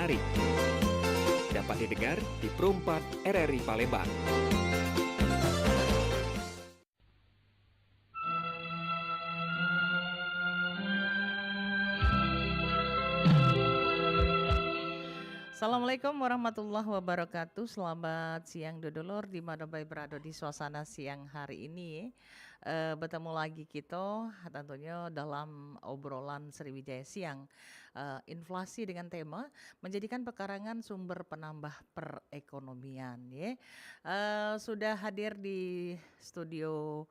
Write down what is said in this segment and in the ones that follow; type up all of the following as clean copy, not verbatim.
menarik. Dapat didengar di Pro 4 RRI Palembang. Assalamualaikum warahmatullahi wabarakatuh. Selamat siang dodolor di mana bayi berada di suasana siang hari ini. Bertemu lagi kita tentunya dalam obrolan Sriwijaya Siang. Inflasi dengan tema menjadikan pekarangan sumber penambah perekonomian. Sudah hadir di studio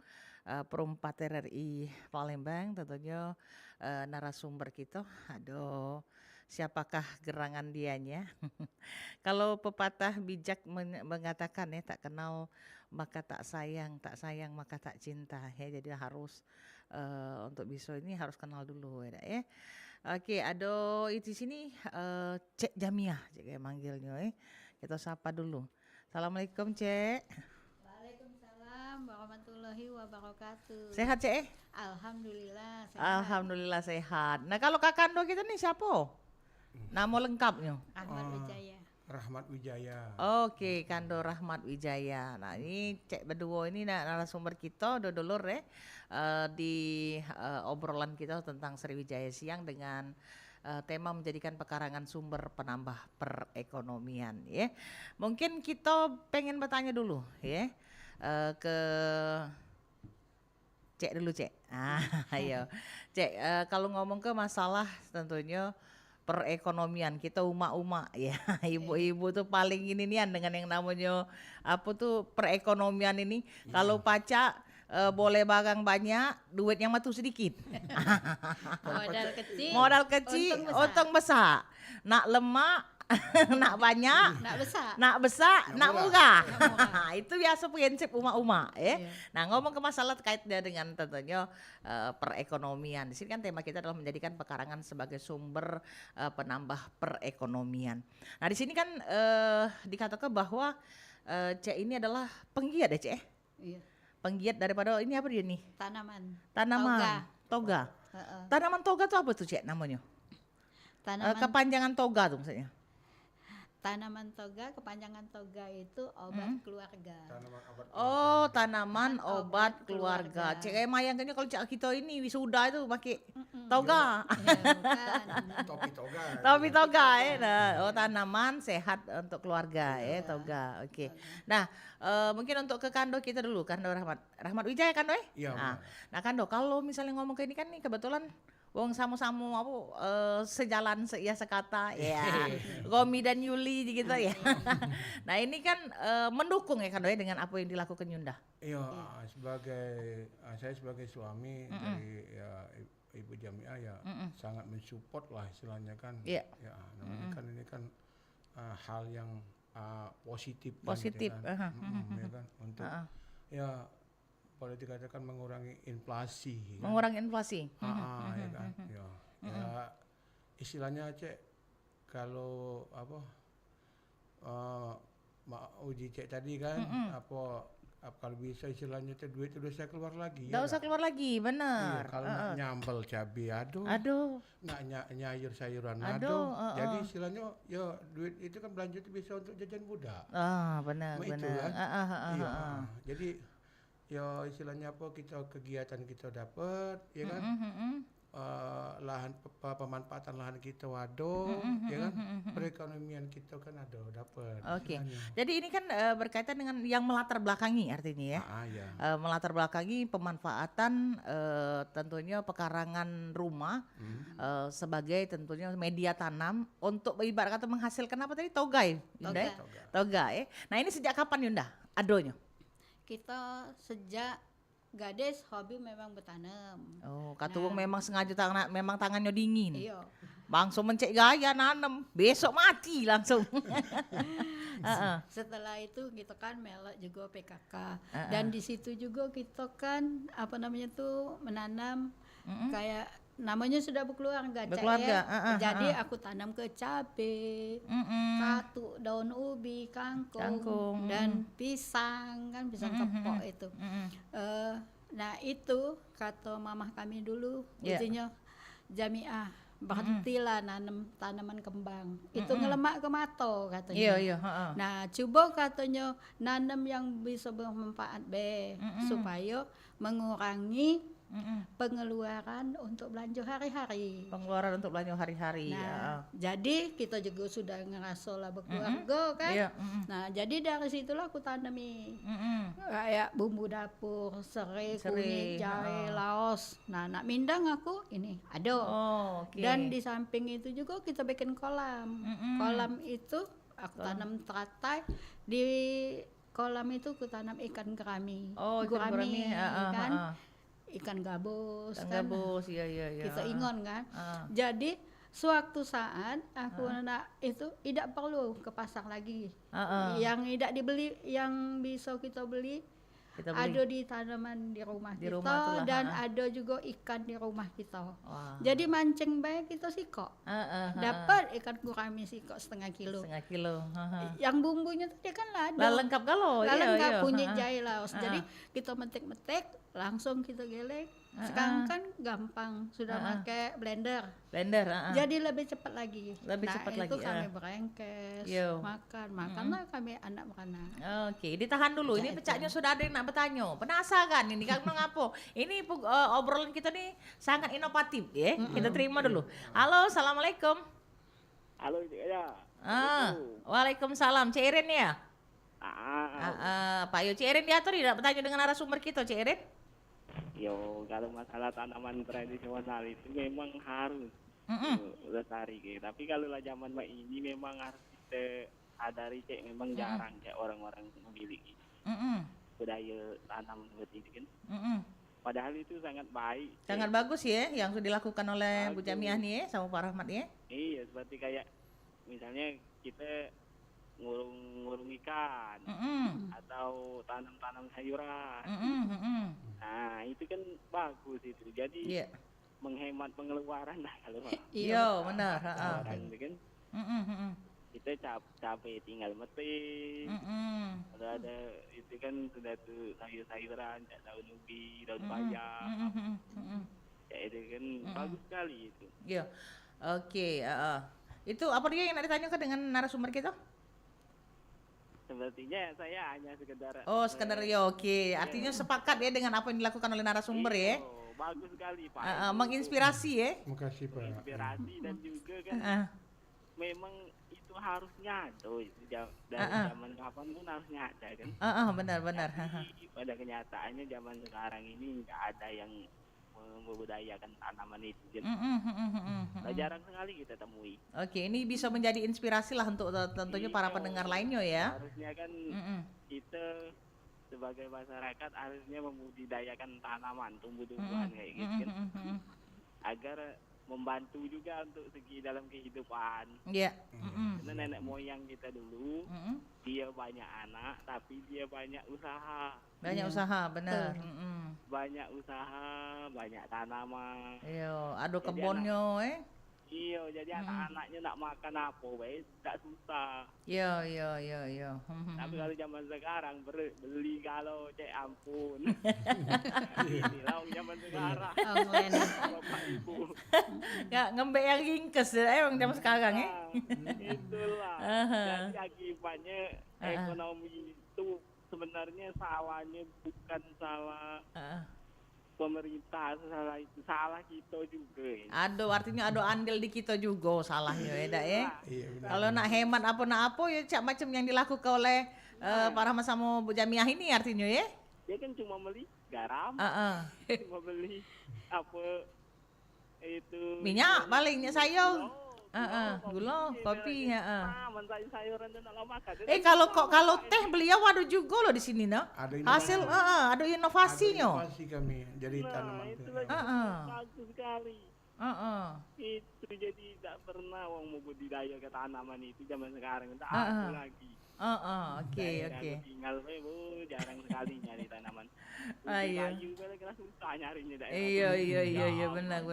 Pro 4 RRI Palembang tentunya narasumber kita. Aduh, siapakah gerangan dianya? Kalau pepatah bijak mengatakan tak kenal maka tak sayang maka tak cinta jadi harus untuk bisa ini harus kenal dulu ya. Oke, ada di sini Cek Jamiah kayak manggilnya kita sapa dulu. Assalamualaikum Cek. Waalaikumsalam warahmatullahi wabarakatuh. Sehat Cek? Alhamdulillah sehat. Alhamdulillah sehat. Nah kalau kakando kita nih siapa? Nama lengkapnya? Ahmad Wijaya. Rahmat Wijaya. Oke, Kando Rahmat Wijaya. Nah ini Cek berdua ini narasumber kita dodolor di obrolan kita tentang Sriwijaya Siang dengan tema menjadikan pekarangan sumber penambah perekonomian ya. Mungkin kita pengen bertanya dulu ya ke Cek dulu Cek. Ayo Cek, kalau ngomong ke masalah tentunya perekonomian kita umak-umak ya, ibu-ibu tuh paling ini nian dengan yang namanya apa tuh perekonomian ini. Kalau pacak boleh barang banyak, duitnya mah tuh sedikit. Modal kecil, untung besar. Nak lemak, nak banyak, nak besar, nak murah. Itu biasa prinsip umak-umak ya. Nah ngomong ke masalah terkait dengan tentunya perekonomian. Di sini kan tema kita adalah menjadikan pekarangan sebagai sumber penambah perekonomian. Nah di sini kan dikatakan bahwa Cek ini adalah penggiat ya Cek? Iya. Penggiat daripada ini apa dia nih? Tanaman. Toga. Tanaman toga itu apa tuh Cek namanya? Kepanjangan toga tuh maksudnya? Tanaman toga, kepanjangan toga itu obat keluarga. Tanaman obat keluarga. Cek kayak mayangnya kalau cak kita ini wisuda itu pakai toga. Topi toga ya. Nah, tanaman sehat untuk keluarga ya toga. Oke. Nah, mungkin untuk ke Kando kita dulu, Kando Rahmat Wijaya Kando ya? Iya. Nah, Kando kalau misalnya ngomong ke ini kan nih kebetulan wong sama-sama sejalan sekata ya. Romi dan Yuli gitu ya. Nah, ini kan mendukung ya Kando ya dengan apa yang dilakukan Yunda. Iya, saya sebagai suami dari Ibu Jamiah ya sangat mensupport lah istilahnya kan. Iya. Ya, namanya kan ini kan hal yang positif Positif. kan, ya kan untuk ya boleh dikatakan mengurangi inflasi. Mengurangi inflasi. Ya kan. Ya istilahnya Cek kalau apa uji Cek tadi kan kalau bisa istilahnya Cek duit udah saya keluar lagi. Nggak usah keluar lagi, benar. Iya, kalau nak nyambel cabai Aduh. nak nyayur sayuran jadi istilahnya ya duit itu kan belanja itu bisa untuk jajan budak. Benar. Itu kan. Iya. Jadi ya istilahnya apa kegiatan kita dapat ya kan. Lahan pemanfaatan lahan kita waduh ya kan. Perekonomian kita kan ada dapat. Oke. Jadi ini kan berkaitan dengan yang melatar belakangi artinya ya. Melatar belakangi pemanfaatan tentunya pekarangan rumah sebagai tentunya media tanam untuk ibarat kata menghasilkan apa tadi toga ya. Nah, ini sejak kapan Yunda adonya? Kita sejak Gades hobi memang bertanam. Katuwung memang sengaja memang tangannya dingin. Iya. Langsung mencek gaya nanem, besok mati langsung. Setelah itu kita kan melek juga PKK. Dan di situ juga kita kan menanam kayak namanya sudah berkeluarga. Jadi aku tanam ke cabe, katu, daun ubi, kangkung. Dan pisang kan pisang kepok itu. Nah itu kata mamah kami dulu, intinya Jamiah berhentilah nanam tanaman kembang. Itu ngelemak ke mata katanya. Iya, iya, heeh. Nah, coba katanya nanam yang bisa bermanfaat supaya mengurangi pengeluaran untuk belanja hari-hari. Pengeluaran untuk belanja hari-hari. Nah, jadi kita juga sudah ngerasa lah berkeluarga kan. Iya, Nah, jadi dari situlah aku tanami kayak bumbu dapur, serai, kunyit, jahe, laos. Nah, nak mindang aku ini ada. Oh, oke. Dan di samping itu juga kita bikin kolam. Kolam itu aku tanam teratai. Di kolam itu aku tanam ikan gurami. Oh, ikan gurami, kan. Ikan gabus Ikan kan. gabus, iya. Kita ingon kan. Jadi suatu saat aku nak itu tidak perlu ke pasar lagi. Yang tidak dibeli, yang bisa kita beli ada di tanaman di rumah kita dan ada juga ikan di rumah kita. Jadi mancing baik kita siko. Dapat ikan gurami siko setengah kilo. Yang bumbunya tadi kan lada. Lah lengkap kalau. Lengkap punya jahe laos. Jadi kita metik-metik langsung kita geleng. Sekarang kan gampang sudah pakai blender. Jadi lebih cepat lagi. Itu kami berengkes, makanlah kami anak makanan. Oke, ditahan dulu. Ini pecahnya sudah ada yang nak bertanya. Penasaran ini kan ngapo? Ini obrolan kita nih sangat inovatif ya. Kita terima dulu. Halo, assalamualaikum. Halo, ya. Waalaikumsalam. Cik Irin ya? Pak Yo, Cik Irin diatur tidak bertanya dengan narasumber kita, Cik Irin? Yo, kalau masalah tanaman tradisional itu memang harus lestari gitu. Tapi kalau lah zaman ini memang harus kita sadari cek memang jarang cek orang-orang memiliki budaya tanam seperti itu kan. Padahal itu sangat baik. Sangat bagus ya yang sudah dilakukan oleh Bu Jamiah nih ya sama Pak Rahmat ya. Iya, seperti kayak misalnya kita ngurung ikan atau tanam sayuran. Nah, itu kan bagus itu. Jadi menghemat pengeluaran lah kalau iya benar. Orang itu kan. Kita capek tinggal metik. Kalau ada itu kan sudah tuh sayur-sayuran, daun ubi, daun bayam. Ya itu kan bagus sekali itu. Iya. Oke, itu apa dia yang nak ditanyakan dengan narasumber kita? Sepertinya saya hanya sekedar sekedar ya, oke. Artinya sepakat ya dengan apa yang dilakukan oleh narasumber ya. Bagus sekali Pak. Menginspirasi ya. Makasih Pak. Menginspirasi dan juga kan memang itu harusnya ada dari zaman kapan pun harusnya ada kan. Benar. Tapi pada kenyataannya zaman sekarang ini nggak ada yang membudayakan tanaman itu. Jarang sekali kita temui. Oke, ini bisa menjadi inspirasi lah untuk tentunya para pendengar lainnya ya. Harusnya kan kita sebagai masyarakat harusnya membudidayakan tanaman, tumbuh-tumbuhan kayak gitu kan. Agar membantu juga untuk segi dalam kehidupan. Iya. Karena nenek moyang kita dulu dia banyak anak tapi dia banyak usaha. Banyak usaha, benar. Banyak usaha, banyak tanaman. Iya, ada kebunnya Iya, jadi anak-anaknya nak makan apa baik tak susah. Iya. Tapi kalau zaman sekarang beli kalau cek ampun. Inilah zaman sekarang. Bapak Ibu. Nggak ngembek yang ringkes emang zaman sekarang ya. Itulah. Jadi akibatnya ekonomi itu sebenarnya salahnya bukan salah pemerintah, salah kita juga. Artinya ada andil di kita juga salahnya ya, Dak ya. Kalau nak hemat apa ya cak macam yang dilakukan oleh para sama Bu Jamiah ini artinya ya. Dia kan cuma beli garam, cuma beli apa itu minyak palingnya sayur. Gula, kopi, sayuran dan makan. Kalau teh beliau ada juga loh di sini nah. Hasil ada inovasinya. Inovasi kami jadi tanaman. Bagus sekali. Itu jadi tak pernah orang mau budidaya ke tanaman itu zaman sekarang tak ada lagi. Oke. Tinggal jarang sekali nyari tanaman. Iya. Kayu kira susah nyarinya. Iya benar.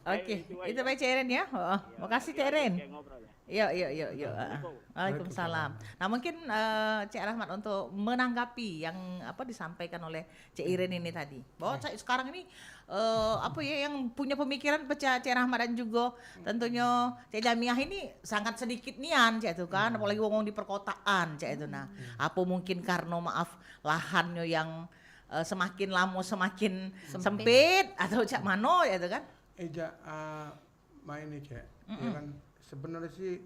Oke, Cuma itu ya. baik Cik Erin ya. Oh, makasih Cik Erin. Kayak ngobrol ya. Yuk. Waalaikumsalam. Nah mungkin Cik Rahmat untuk menanggapi yang apa disampaikan oleh Cik Irin ini tadi, bahwa sekarang ini apa ya yang punya pemikiran Cik Rahmat dan juga tentunya Cik Jamiah ini sangat sedikit nian Cik itu kan, apalagi ngomong di perkotaan Cik itu. Nah, apa mungkin karena maaf lahannya yang semakin lama semakin sempit atau cak mano ya itu kan? Main nih Cek, ya kan sebenarnya sih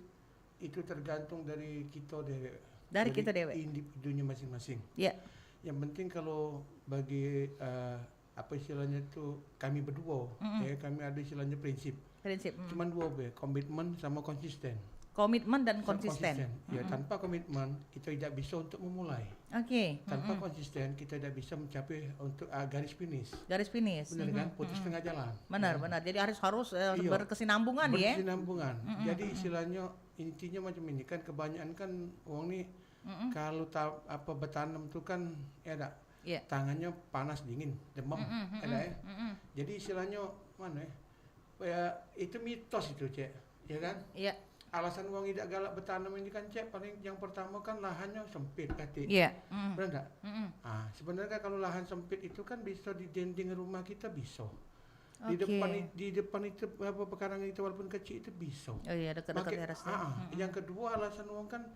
itu tergantung dari kita dewek. Dari kita dewek. Individunya masing-masing. Ya. Yang penting kalau bagi apa istilahnya itu kami berdua, ya kami ada istilahnya prinsip. Cuman dua komitmen sama konsisten. Komitmen dan konsisten. Ya tanpa komitmen kita tidak bisa untuk memulai. Oke. Tanpa konsisten kita tidak bisa mencapai untuk garis finish. Garis finish. Benar kan? Putus tengah jalan. Benar. Jadi harus berkesinambungan ya. Berkesinambungan. Jadi istilahnya intinya macam ini kan kebanyakan kan orang nih kalau bertanam tuh kan tangannya panas dingin demam ya. Jadi istilahnya mana ya itu mitos itu Cek, ya kan? Iya. Alasan uang tidak galak bertanam ini kan Cek, paling yang pertama kan lahannya sempit kati. Iya. Benar enggak? Sebenarnya kalau lahan sempit itu kan bisa di dinding rumah kita bisa. Di depan itu apa pekarangan itu walaupun kecil itu bisa. Oh iya, dekat-dekat teras. Yang kedua alasan uang kan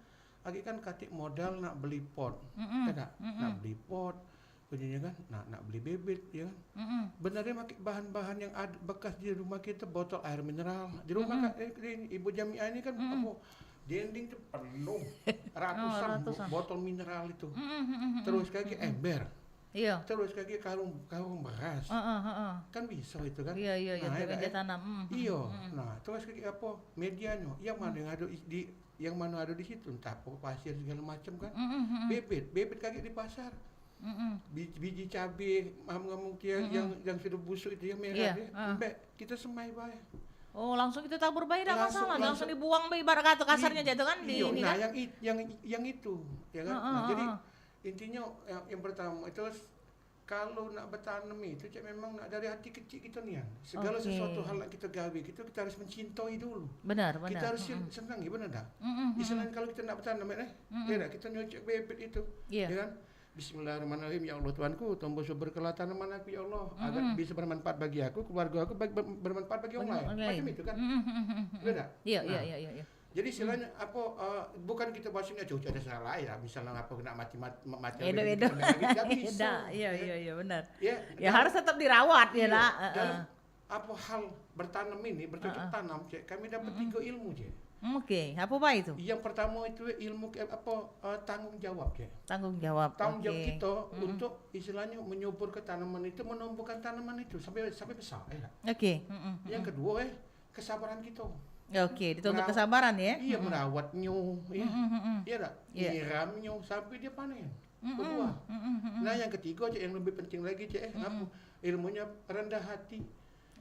lagi kan katik modal nak beli pot. Enggak? Nak beli pot, kemudian kan nak beli bibit ya kan. Benarnya pakai bahan-bahan yang ada bekas di rumah kita, botol air mineral. Di rumah Ibu Jamiah ini kan dinding itu penuh ratusan botol mineral itu. Terus kayak ember. Iya. Terus kayak karung beras. Kan bisa itu kan. Iya, media tanam. Iya. Nah, terus kayak apa? Medianya. Yang mana ada di situ, entah apa pasir segala macam kan. Bebet kayak di pasar. Biji cabai, ngomong yang sudah busuk itu yang merah kita semai baik. Oh, langsung kita tabur bayi tidak masalah, langsung dibuang bayi ibarat kata kasarnya jatuh kan di ini kan. Yang itu ya kan. Jadi intinya yang pertama itu kalau nak bertanam itu Cek memang nak dari hati kecil kita nih ya. Segala sesuatu hal yang kita gawe kita harus mencintai dulu. Benar. Kita harus senangi benar dah. Istilahnya kalau kita nak bertanam ya kita nyocok bebet itu, ya kan. Bismillahirrahmanirrahim. Ya Allah Tuhanku, tumbuh subur kelah tanaman aku ya Allah agar bisa bermanfaat bagi aku, keluarga aku, bermanfaat bagi orang lain. Macam itu kan. Benar? Iya. Jadi istilahnya bukan kita bahasanya cuci ada salah ya, misalnya apa kena mati edo. Tidak bisa. Iya benar. Ya harus tetap dirawat ya nak. Dalam apa hal bertanam ini bercocok tanam Cek, kami dapat 3 ilmu Cek. Oke, apa Pak itu? Yang pertama itu ilmu tanggung jawab Cek. Tanggung jawab kita untuk istilahnya menyubur ke tanaman itu, menumbuhkan tanaman itu sampai besar ya. Oke. Yang kedua kesabaran kita. Oke, dituntut kesabaran ya. Iya, merawatnya, iya tak? Nyiramnya sampai dia panen, berbuah. Nah yang ketiga Cek, yang lebih penting lagi Cek, ilmunya rendah hati.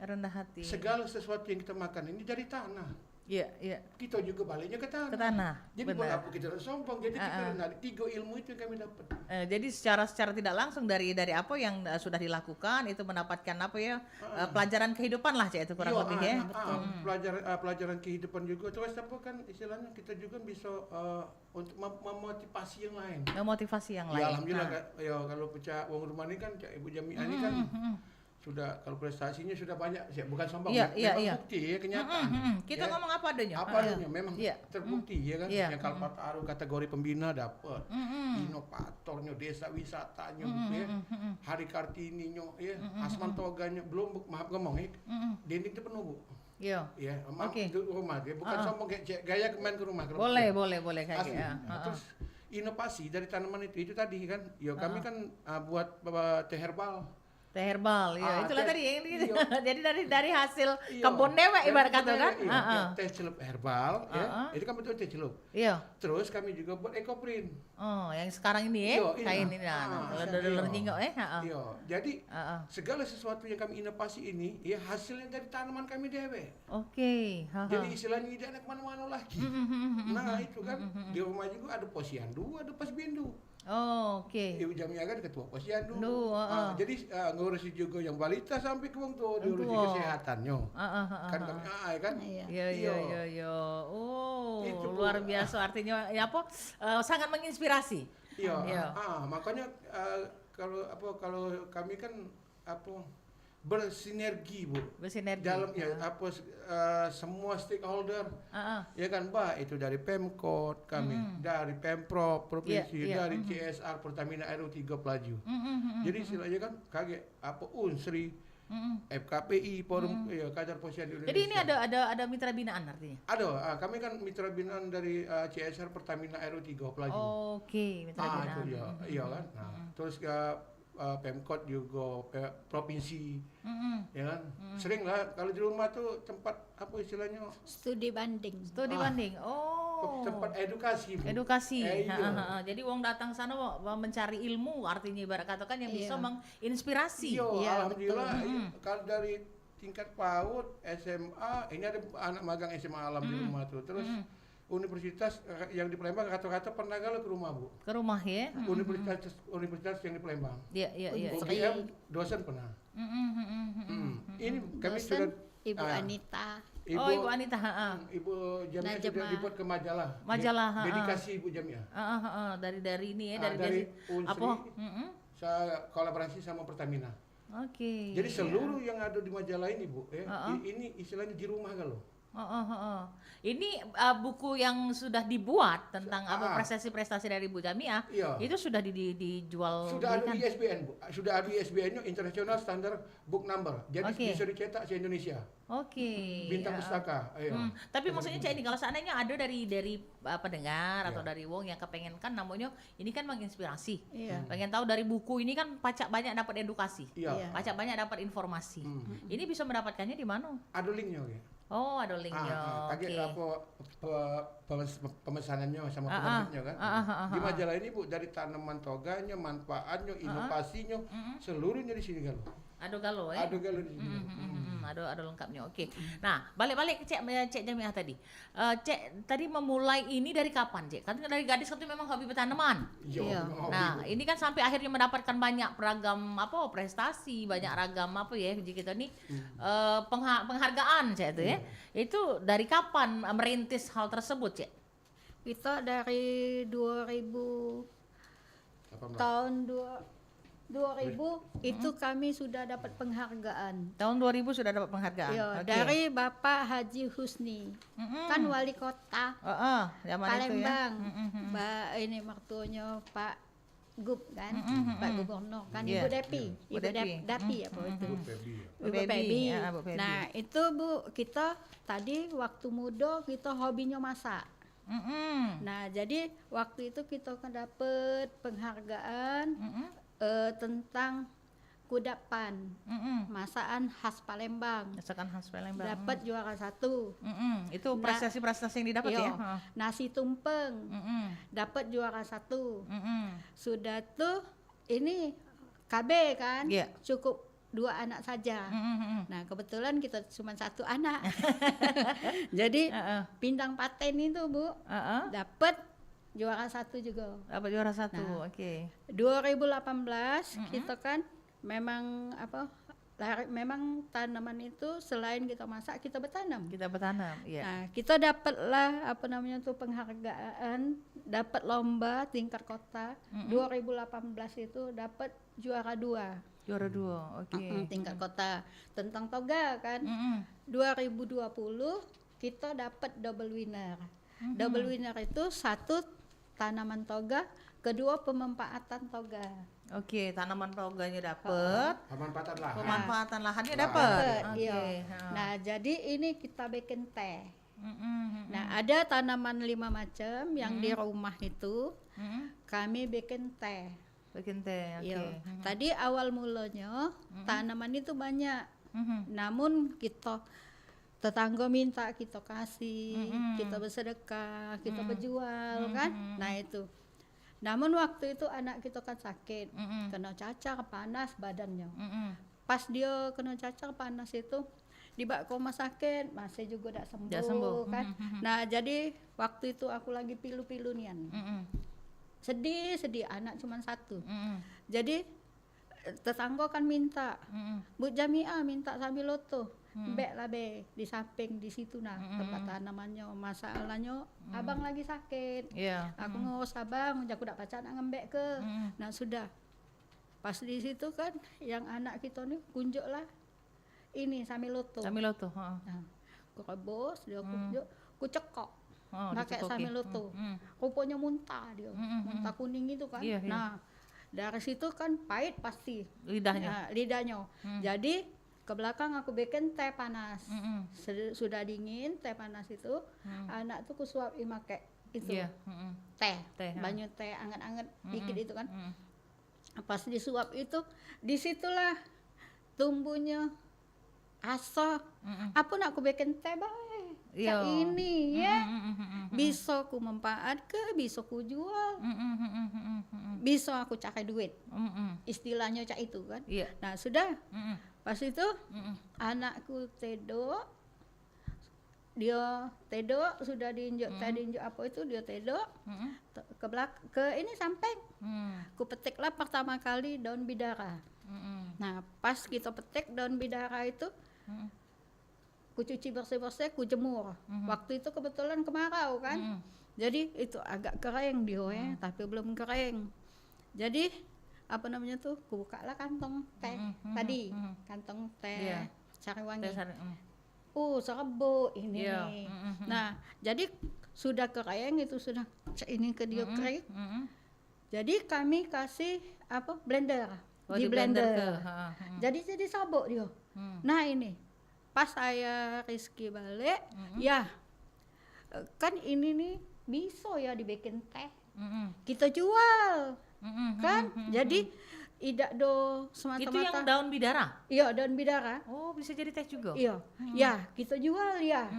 Rendah hati. Segala sesuatu yang kita makan ini dari tanah. Iya. Kita juga baliknya ke tanah. Ke tanah. Jadi buat apa kita sombong? Jadi kita rendah. 3 ilmu itu yang kami dapat. Jadi secara tidak langsung dari apa yang sudah dilakukan itu mendapatkan apa ya pelajaran kehidupan lah Cek itu kurang lebih ya. Pelajaran kehidupan juga. Terus apa kan istilahnya kita juga bisa untuk memotivasi yang lain. Memotivasi yang lain. Ya alhamdulillah ya kalau pecah uang rumah ini kan Ibu Jamiah ini kan sudah kalau prestasinya sudah banyak, bukan sombong, memang bukti ya kenyataan. Kita ngomong apa adanya. Apa adanya, memang terbukti ya kan. Yang Kalpataru kategori pembina dapat, inovatornya, desa wisatanya, Hari Kartininya, Asman Toganya, belum maaf ngomong dinding itu penuh Bu. Iya. Ya, itu rumah dia bukan sombong kayak gaya main ke rumah. Boleh kayak gitu. Terus inovasi dari tanaman itu tadi kan, kami kan buat teh herbal. Teh herbal, itulah tadi yang gitu. Jadi dari hasil kebun dewek ibarat kata kan. Teh celup herbal, itu kan betul teh celup. Iya. Terus kami juga buat ekoprint. Oh, yang sekarang ini kain ini dolar jinggo Iya. Jadi segala sesuatu yang kami inovasi ini, hasilnya dari tanaman kami dewek. Oke. Jadi istilahnya tidak ada kemana-mana lagi. Nah itu kan di rumah juga ada posyandu, ada posbindu. Oke. Ibu Jamiah kan ketua posyandu. Duh, Jadi ngurusi juga yang balita sampai ke wong tuh, diurusi kesehatannya. Kan kami kan. Iya. Oh, Itu, Bu. luar biasa artinya ya apa? Sangat menginspirasi. Iya. Makanya kalau kami kan bersinergi, Bu. Bersinergi. Dalam semua stakeholder. Ya kan, Mbak, itu dari Pemkot kami, dari Pemprov provinsi, dari CSR Pertamina RU3 Pelaju. Jadi istilahnya kan kaget Unsri, FKPI, Forum Kader Posyandu Indonesia. Jadi ini ada mitra binaan artinya. Ada, kami kan mitra binaan dari CSR Pertamina RU3 Pelaju. Oke, mitra binaan. Itu iya kan. Nah, terus Pemkot juga provinsi, ya kan. Sering lah kalau di rumah tuh tempat apa istilahnya? Studi banding. Studi banding. Oh. Tempat edukasi. Bu. Edukasi. Iya. Jadi wong datang sana mencari ilmu artinya ibarat katakan yang bisa menginspirasi. Iya, alhamdulillah. Kalau dari tingkat PAUD, SMA, ini ada anak magang SMA alam di rumah tuh. Terus universitas yang di Palembang kata-kata pernah kalau ke rumah, Bu. Ke rumah ya. Universitas yang di Palembang. Iya. UGM dosen pernah. Ini kami Dosen, sudah Ibu Anita. Ibu Anita, Ibu Jamiah sudah dibuat ke majalah. Dedikasi Ibu Jamiah. Dari ini ya, dari Unsri, apa? Saya kolaborasi sama Pertamina. Oke. Jadi seluruh yang ada di majalah ini, Bu, ini istilahnya di rumah kalau. Ini buku yang sudah dibuat tentang prestasi-prestasi dari Bu Jamiah, itu sudah dijual. Sudah ada ISBN, Bu. Sudah ada ISBN-nya, International Standard Book Number. Jadi bisa dicetak di Indonesia. Oke. Bintang pustaka. Tapi maksudnya Cak ini kalau seandainya ada dari pendengar atau dari wong yang kepengen kan namanya ini kan menginspirasi. Pengen tahu dari buku ini kan pacak banyak dapat edukasi. Pacak banyak dapat informasi. Ini bisa mendapatkannya di mana? Ada linknya, ya. Oh, ada linknya. Pemesanannya sama penerbitnya kan. Di majalah ini, Bu, dari tanaman toganya, manfaatnya, inovasinya, seluruhnya di sini kan. Ada galau ya. Ada galau di sini. Ada lengkapnya. Oke. Nah, balik ke Cek Jamiah tadi. Cek tadi memulai ini dari kapan, Cek? Kan dari gadis itu memang hobi bertanaman. Iya. Nah, ini kan sampai akhirnya mendapatkan banyak beragam prestasi, banyak ragam kita nih penghargaan, Cek itu ya. Itu dari kapan merintis hal tersebut, Cek? Itu dari 2000 tahun 2000 itu kami sudah dapat penghargaan. Tahun 2000 sudah dapat penghargaan. Iya, dari Bapak Haji Husni. Kan wali kota Palembang. Mbak ini mertuanya Pak Gub kan, Pak Gubernur kan, Ibu Depi, Ibu Dapi apa itu. Ibu Baby. Nah, itu Bu, kita tadi waktu muda kita hobinya masak. Nah, jadi waktu itu kita kan dapat penghargaan tentang kudapan, masakan khas Palembang. Dapat juara 1. Itu prestasi-prestasi yang didapat ya. Nasi tumpeng. Dapat juara 1. Sudah tuh ini KB kan, cukup 2 anak saja. Nah, kebetulan kita cuma 1 anak. Jadi pindang paten itu, Bu, dapat juara 1 juga. Dapat juara 1. Oke. 2018 kita kan memang memang tanaman itu selain kita masak kita bertanam. Iya. Nah, kita dapatlah penghargaan, dapat lomba tingkat kota. 2018 itu dapat juara 2. Oke. Tingkat kota tentang toga kan. 2020 kita dapat double winner. Double winner itu 1 tanaman toga, kedua pemanfaatan toga. Oke, tanaman toganya dapat. Pemanfaatan lahannya dapat. Iya. Nah, jadi ini kita bikin teh. Nah, ada tanaman 5 macam yang di rumah itu kami bikin teh. Iya. Tadi awal mulanya tanaman itu banyak. Namun kita tetangga minta kita kasih, kita bersedekah, kita berjual kan. Nah, itu. Namun waktu itu anak kita kan sakit, kena cacar panas badannya. Pas dia kena cacar panas itu dibawa ke rumah sakit, masih juga tidak sembuh kan. Nah, jadi waktu itu aku lagi pilu-pilu nian. sedih anak cuma satu. Jadi tetangga kan minta, Bu Jamia minta sambil loto. Mbak lah be di samping di situ tempat tanamannya. Masalahnya abang lagi sakit. Aku ngurus abang, aku dak pacar nak ngembek ke. Nah sudah. Pas di situ kan yang anak kita nih kunjuk lah ini sambil loto. Nah, aku rebus dia kunjuk, aku cekok. Pakai sambil loto. Rupanya muntah dia. Muntah kuning itu kan. Nah, dari situ kan pahit pasti lidahnya. Jadi ke belakang aku bikin teh panas. Sudah dingin teh panas itu, anak tuh kusuap pakai itu teh, banyu teh anget-anget dikit itu kan. Pas disuap itu, disitulah tumbuhnya asa. Apa nak aku bikin teh baik kayak ini ya. Bisa aku manfaat ke, bisa aku jual, bisa aku cari duit. Istilahnya cak itu kan. Nah sudah. Pas itu anakku tedo, dia tedo sudah diinjak tadi injak apa itu dia tedo ke ini samping. Ku petiklah pertama kali daun bidara. Nah pas kita petik daun bidara itu, ku cuci bersih-bersih, ku jemur. Waktu itu kebetulan kemarau kan, jadi itu agak kering dia tapi belum kering. Jadi apa namanya tuh, ku buka lah kantong teh tadi, kantong teh Sariwangi. Serbu ini nih. Nah jadi sudah kering itu, sudah ini ke dia kering. Jadi kami kasih apa blender, di blender. Jadi sabuk dia. Nah ini pas saya Rizky balik, ya kan ini nih bisa ya dibikin teh, kita jual. Kan jadi tidak do semata-mata. Itu yang daun bidara? Iya daun bidara. Oh bisa jadi teh juga? Iya, ya kita jual ya.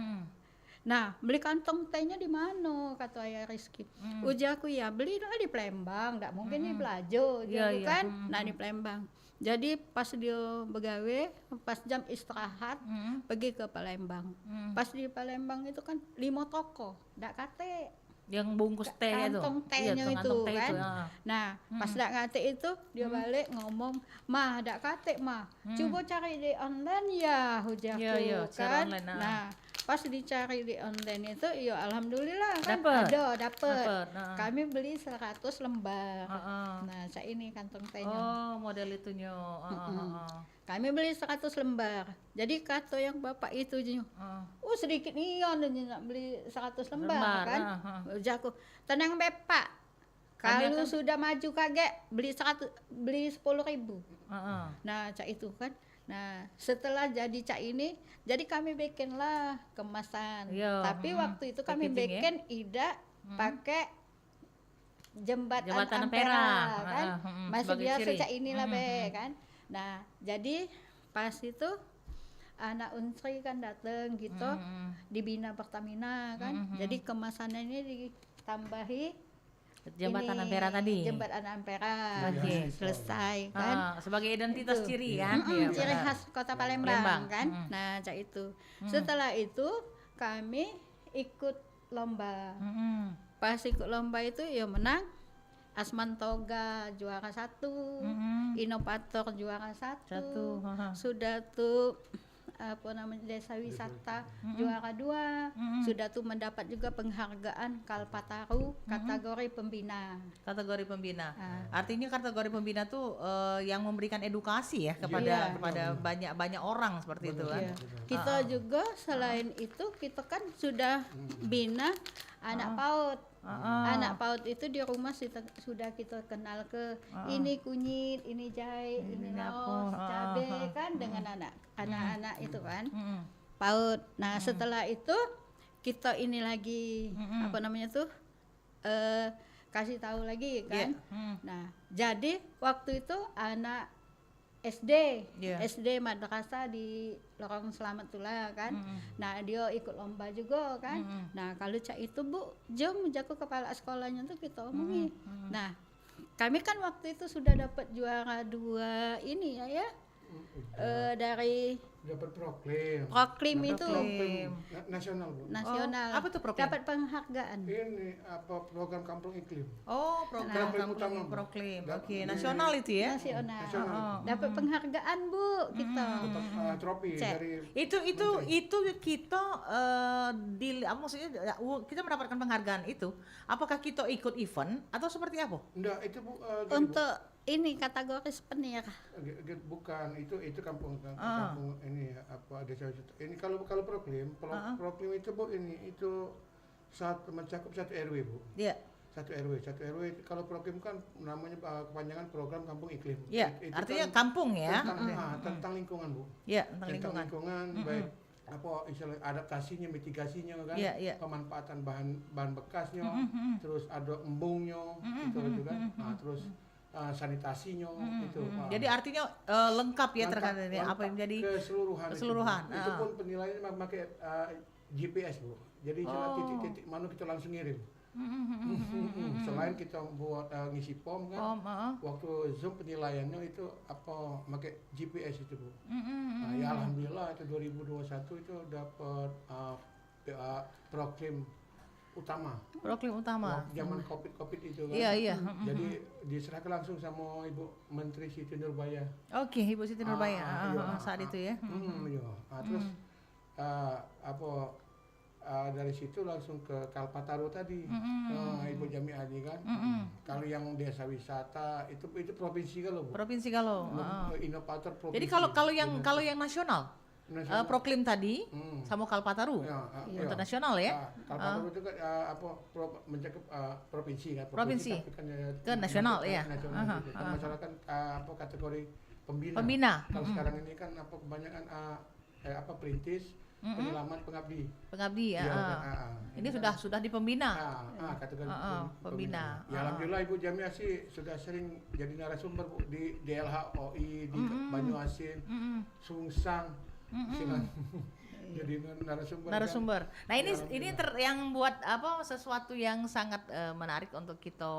Nah beli kantong tehnya di mana kata ayah Rizky. Ujaku ya beli lah di Palembang, nggak mungkin di Belajo gitu kan. Nah di Palembang. Jadi pas dia begawe, pas jam istirahat pergi ke Palembang. Pas di Palembang itu kan 5 toko, nggak kate. Yang bungkus teh itu, kantong tehnya itu kan. Nah pas dak kate itu dia balik ngomong, mah dak kate mah, coba cari di online ya hujaku kan. Nah pas dicari di online itu ya alhamdulillah kan dapet. Kami beli 100 lembar. Nah saya ini kantong tehnya model itunya. Kami beli 100 lembar. Jadi kata yang bapak itu sedikit nian nak beli 100 lembar kan. Ujaku tenang bepak, kalau sudah maju kaget beli 10.000. Nah cak itu kan. Nah setelah jadi cak ini, jadi kami bikinlah kemasan. Tapi waktu itu kami bikin ida pakai jembatan Ampera kan. Masih biasa cak inilah be kan. Nah jadi pas itu anak Unsri kan datang gitu, dibina Pertamina kan. Jadi kemasannya ini ditambahi jembatan Ampera tadi. Jembatan Ampera. Selesai kan. Sebagai identitas itu. Ciri kan. Ciri khas Kota Palembang kan. Nah, cak itu. Setelah itu kami ikut lomba. Pas ikut lomba itu ya menang. Asman Toga juara 1, inovator juara 1, sudah tuh apa namanya desa wisata juara 2, sudah tuh mendapat juga penghargaan Kalpataru kategori pembina. Artinya kategori pembina tuh yang memberikan edukasi ya kepada banyak orang seperti itu kan. Kita juga selain itu kita kan sudah bina anak PAUD. Anak PAUD itu di rumah sudah kita kenal ke ini kunyit, ini jahe, ini laos, cabai kan dengan anak-anak itu kan PAUD. Nah setelah itu kita ini lagi apa namanya tuh kasih tahu lagi kan. Nah jadi waktu itu anak SD madrasah di Lorong Selamat Tula kan. Nah dia ikut lomba juga kan. Nah kalau cak itu Bu, jom jago kepala sekolahnya tuh kita omongin. Nah kami kan waktu itu sudah dapat juara 2 ini ya dari dapat proklim. Proklim Dapat itu proklim nasional, Bu. nasional. apa tuh proklim? Dapat penghargaan. Ini program kampung iklim. Oh, program Proklim kampung utama, Bu. proklim. Dap- Oke, di- nasional itu ya. Nasional. Nasional. Dapat penghargaan, Bu, kita. Dapat trofi Cek. dari Itu kita maksudnya kita mendapatkan penghargaan itu. Apakah kita ikut event atau seperti apa? enggak itu Bu, gini, Bu. Untuk ini kategori souvenir. Bukan itu kampung ini desa wisata. Ini kalau proklim proklim itu Bu itu mencakup satu RW Bu. Iya. Satu RW kalau proklim kan namanya kepanjangan program kampung iklim. Iya, Itu artinya kan kampung ya. tentang lingkungan Bu. Iya, tentang lingkungan. Baik istilah adaptasinya, mitigasinya kan, Iya. pemanfaatan bahan bekasnya, terus ada embungnya gitu kan. Nah, terus sanitasinya itu. Jadi artinya lengkap ya terkait ini apa yang jadi keseluruhan. Itu pun penilaiannya memakai GPS Bu. Jadi titik-titik mana kita langsung ngirim. Selain kita buat ngisi pom kan, waktu Zoom penilaiannya itu pakai GPS itu Bu. Nah, ya alhamdulillah itu 2021 itu dapat proklim utama. Proklim utama. Zaman COVID itu kan. Iya. Jadi diserahkan langsung sama Ibu Menteri Siti Nurbaya. Oke, Ibu Siti Nurbaya saat itu ya. Iya. Terus dari situ langsung ke Kalpataru tadi. Ibu Jami'ah kan. Kalau yang desa wisata itu provinsi kalau Bu. Provinsi kalau. Inovator provinsi. Jadi kalau yang nasional, proklim tadi sama Kalpataru untuk nasional ya. Kalpataru itu kan mencakup provinsi kan. Provinsi. Tapi kan Ke nasional ya. Nasional gitu. Masyarakat kategori pembina. Pembina. Kalau sekarang ini kan kebanyakan perintis, penyelamat, pengabdi ya. Ini sudah di pembina. Kategori pembina. Ya alhamdulillah Ibu Jami'ah sih sudah sering jadi narasumber Bu di DLHOI, di Banyuasin, Sungsang, jadi narasumber. Nah ini yang buat sesuatu yang sangat menarik untuk kita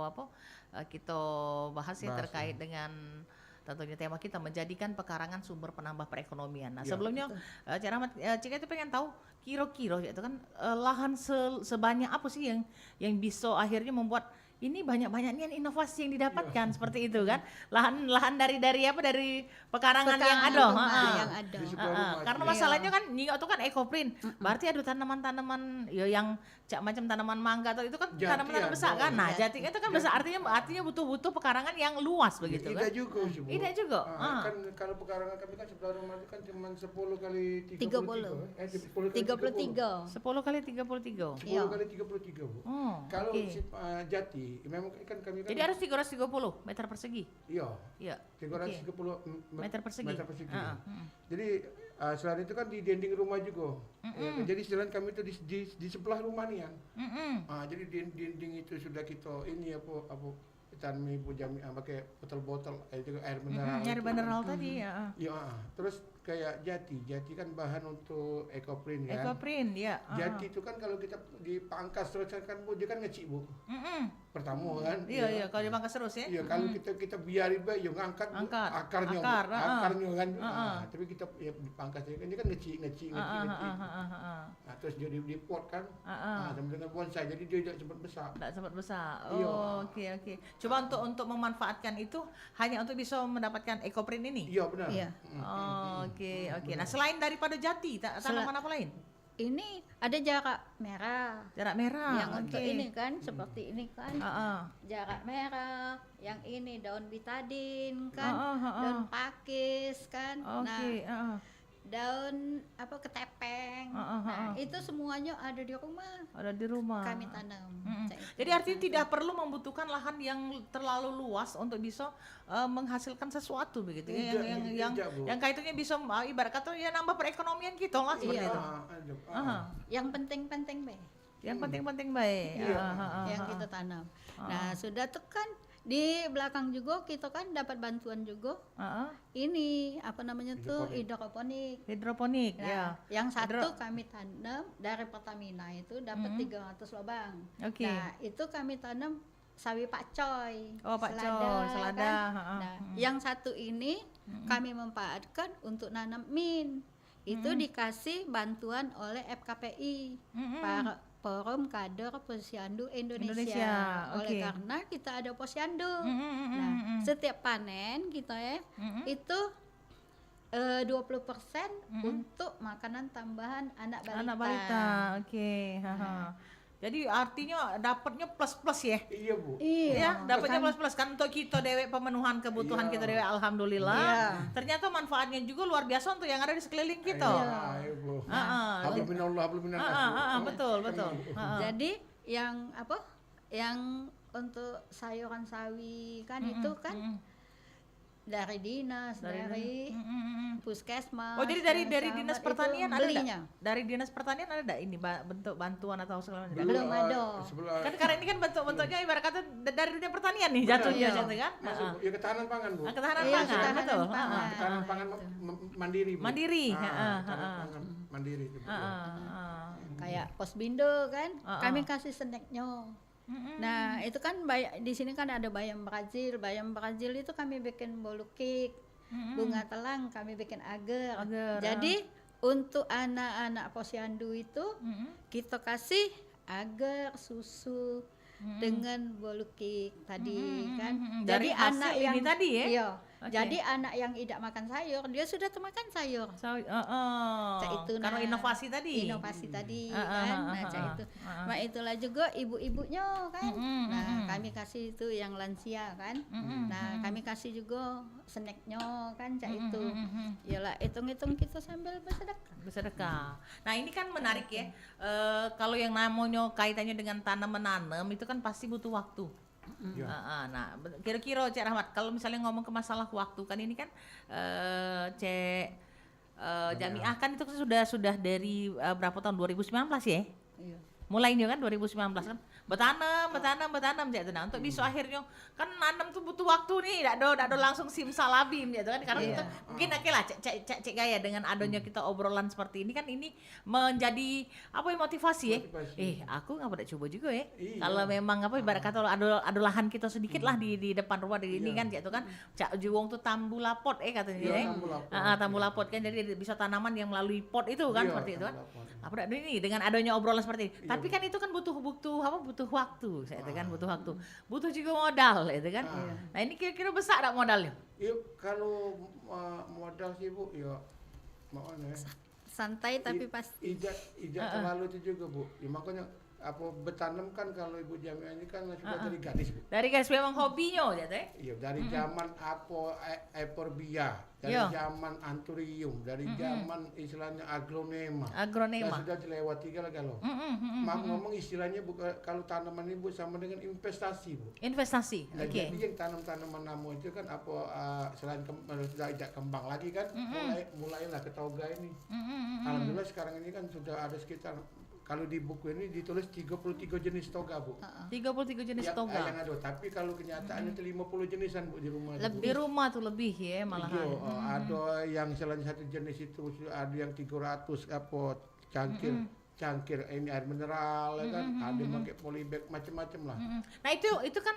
bahas ya terkait dengan tentunya tema kita menjadikan pekarangan sumber penambah perekonomian. Nah sebelumnya Cik Rahmat, Cik itu pengen tahu kira-kira itu kan lahan sebanyak apa sih yang bisa akhirnya membuat ini banyak-banyaknya inovasi yang didapatkan seperti itu kan, lahan dari pekarangan yang ada. Karena masalahnya kan itu kan ekoprint, berarti ada tanaman-tanaman yang macam tanaman mangga atau itu kan tanaman besar kan. Nah jati itu kan besar, artinya butuh pekarangan yang luas begitu kan. Tidak juga. Kan kalau pekarangan kami kan sebelah rumah itu kan cuma 10 kali 33. 33. 10 kali 33. 10 kali 33 Bu. Kalau jati memang kan kami kan. Jadi harus 330 meter persegi. Iya. 330 meter persegi. Jadi selain itu kan di dinding rumah juga. Jadi selain kami itu di sebelah rumah nih kan. Jadi dinding itu sudah kita ini apa Tanmi Ibu Jami'ah pakai botol-botol juga air mineral. Air mineral tadi ya. Iya, terus kayak jati kan bahan untuk ekoprint kan. Ekoprint ya. Jati itu kan kalau kita dipangkas terus kan Bu dia kan ngecik Bu. Pertama kan. Iya, kalau dipangkas terus ya. Iya, kalau kita biarin bae ngangkat akarnya kan. Tapi kita dipangkas dia kan ngecik. Nah, terus jadi dipot kan. Sama dengan bonsai jadi dia tidak sempat besar. Oh, oke. Coba untuk memanfaatkan itu hanya untuk bisa mendapatkan ekoprint ini. Iya, benar. Iya. Oke. Nah, selain daripada jati, tanaman apa lain? Ini ada jarak merah. Yang untuk ini kan seperti ini kan. Jarak merah. Yang ini daun betadin kan. Daun pakis kan. Nah, daun ketepeng. Nah, itu semuanya ada di rumah. Kami tanam. Jadi artinya tidak perlu membutuhkan lahan yang terlalu luas untuk bisa menghasilkan sesuatu begitu ya. Yang kaitannya bisa ibarat kata ya nambah perekonomian kita lah seperti itu. Yang penting-penting baik. Yang penting-penting baik. Yang kita tanam. Nah, sudah tekan di belakang juga kita kan dapat bantuan juga. Ini apa namanya tuh hidroponik. Nah, yang satu kami tanam dari Pertamina itu dapat 300 lubang. Nah, itu kami tanam sawi pakcoy. Selada. Kan? Nah, yang satu ini kami manfaatkan untuk nanam mint. itu dikasih bantuan oleh FKPI, Forum Kader Posyandu Indonesia. Oleh karena kita ada posyandu. Nah, setiap panen kita itu 20% untuk makanan tambahan anak balita. Anak balita, Jadi artinya dapatnya plus-plus ya? Iya Bu. Iya, dapatnya plus-plus kan untuk kita dewek pemenuhan kebutuhan kita dewek, alhamdulillah. Ternyata manfaatnya juga luar biasa untuk yang ada di sekeliling kita. Iya Bu. Hablum minallah, hablum minannas. Betul. Jadi yang yang untuk sayuran sawi kan itu kan dari dinas, dari puskesmas. Oh, jadi dari dinas pertanian ada belinya. Dari dinas pertanian ada enggak ini bentuk bantuan atau segala macam? Belum ada. Kan karena ini kan bentuknya ibarat kata dari dunia pertanian nih jatuhnya kan? Masuk ya ketahanan pangan Bu. Ketahanan pangan, betul. Ketahanan pangan mandiri Bu. Mandiri, ketahanan pangan mandiri itu. Kayak Posbindo kan, kami kasih snacknya. Nah itu kan di sini kan ada bayam Brazil itu kami bikin bolu cake, bunga telang kami bikin agar. Jadi untuk anak-anak posyandu itu kita kasih agar, susu dengan bolu cake tadi kan. Jadi anak yang ini tadi ya. Iya. Jadi anak yang tidak makan sayur dia sudah termakan sayur. Itu karena inovasi tadi. Kan. Itu. Nah itulah juga ibu-ibunya kan. Nah kami kasih itu yang lansia kan. Nah kami kasih juga snacknya kan itu. Yalah hitung-hitung kita sambil bersedekah. Nah ini kan menarik ya. Kalau yang namanya kaitannya dengan tanam menanam itu kan pasti butuh waktu. Nah kira-kira Cik Rahmat kalau misalnya ngomong ke masalah waktu kan ini kan Cik Jamiah kan itu sudah dari berapa tahun 2019 ya? Iya. Mulainya kan 2019 kan bertanam Cik. Nah untuk besok akhirnya kan nanam tuh butuh waktu nih, tidak langsung simsalabim gitu kan karena itu mungkin lah Cik Gaya dengan adanya kita obrolan seperti ini kan ini menjadi motivasi ya. Aku nggak pada coba juga ya. Kalau memang ibarat kata ada lahan kita sedikit lah di depan rumah di ini kan Cik itu kan Cak Juwong tuh tambu lapot katanya ya. Tambu lapot kan jadi bisa tanaman yang melalui pot itu kan seperti itu kan. Ini dengan adanya obrolan seperti ini. Tapi kan itu kan butuh waktu, saya kan butuh waktu, butuh juga modal, itu kan. Nah ini kira-kira besar tak modalnya? Kalau modal sih Bu, makanya santai tapi pasti. Ijak terlalu itu juga Bu. Makanya bertanam kan kalau Ibu Jamiah ini kan sudah dari gadis Bu. Dari gadis memang hobinya ya teh? Iya dari zaman euphorbia, dari zaman anthurium, dari zaman istilahnya agronema. Sudah dilewati kalau. Ngomong istilahnya kalau tanaman ini Bu sama dengan investasi Bu. Investasi. Jadi yang tanam-tanaman namu itu kan selain sudah ajak kembang lagi kan, mulailah ke toga ini. Alhamdulillah sekarang ini kan sudah ada sekitar kalau di buku ini ditulis 33 jenis toga Bu. 33 jenis toga. Yang ada, tapi kalau kenyataannya itu 50 jenisan Bu di rumah. Di rumah tuh lebih ya malahan. Ada yang selain satu jenis itu ada yang 300 cangkir ini air mineral ya kan, ada pakai polybag macam-macam lah. Nah itu kan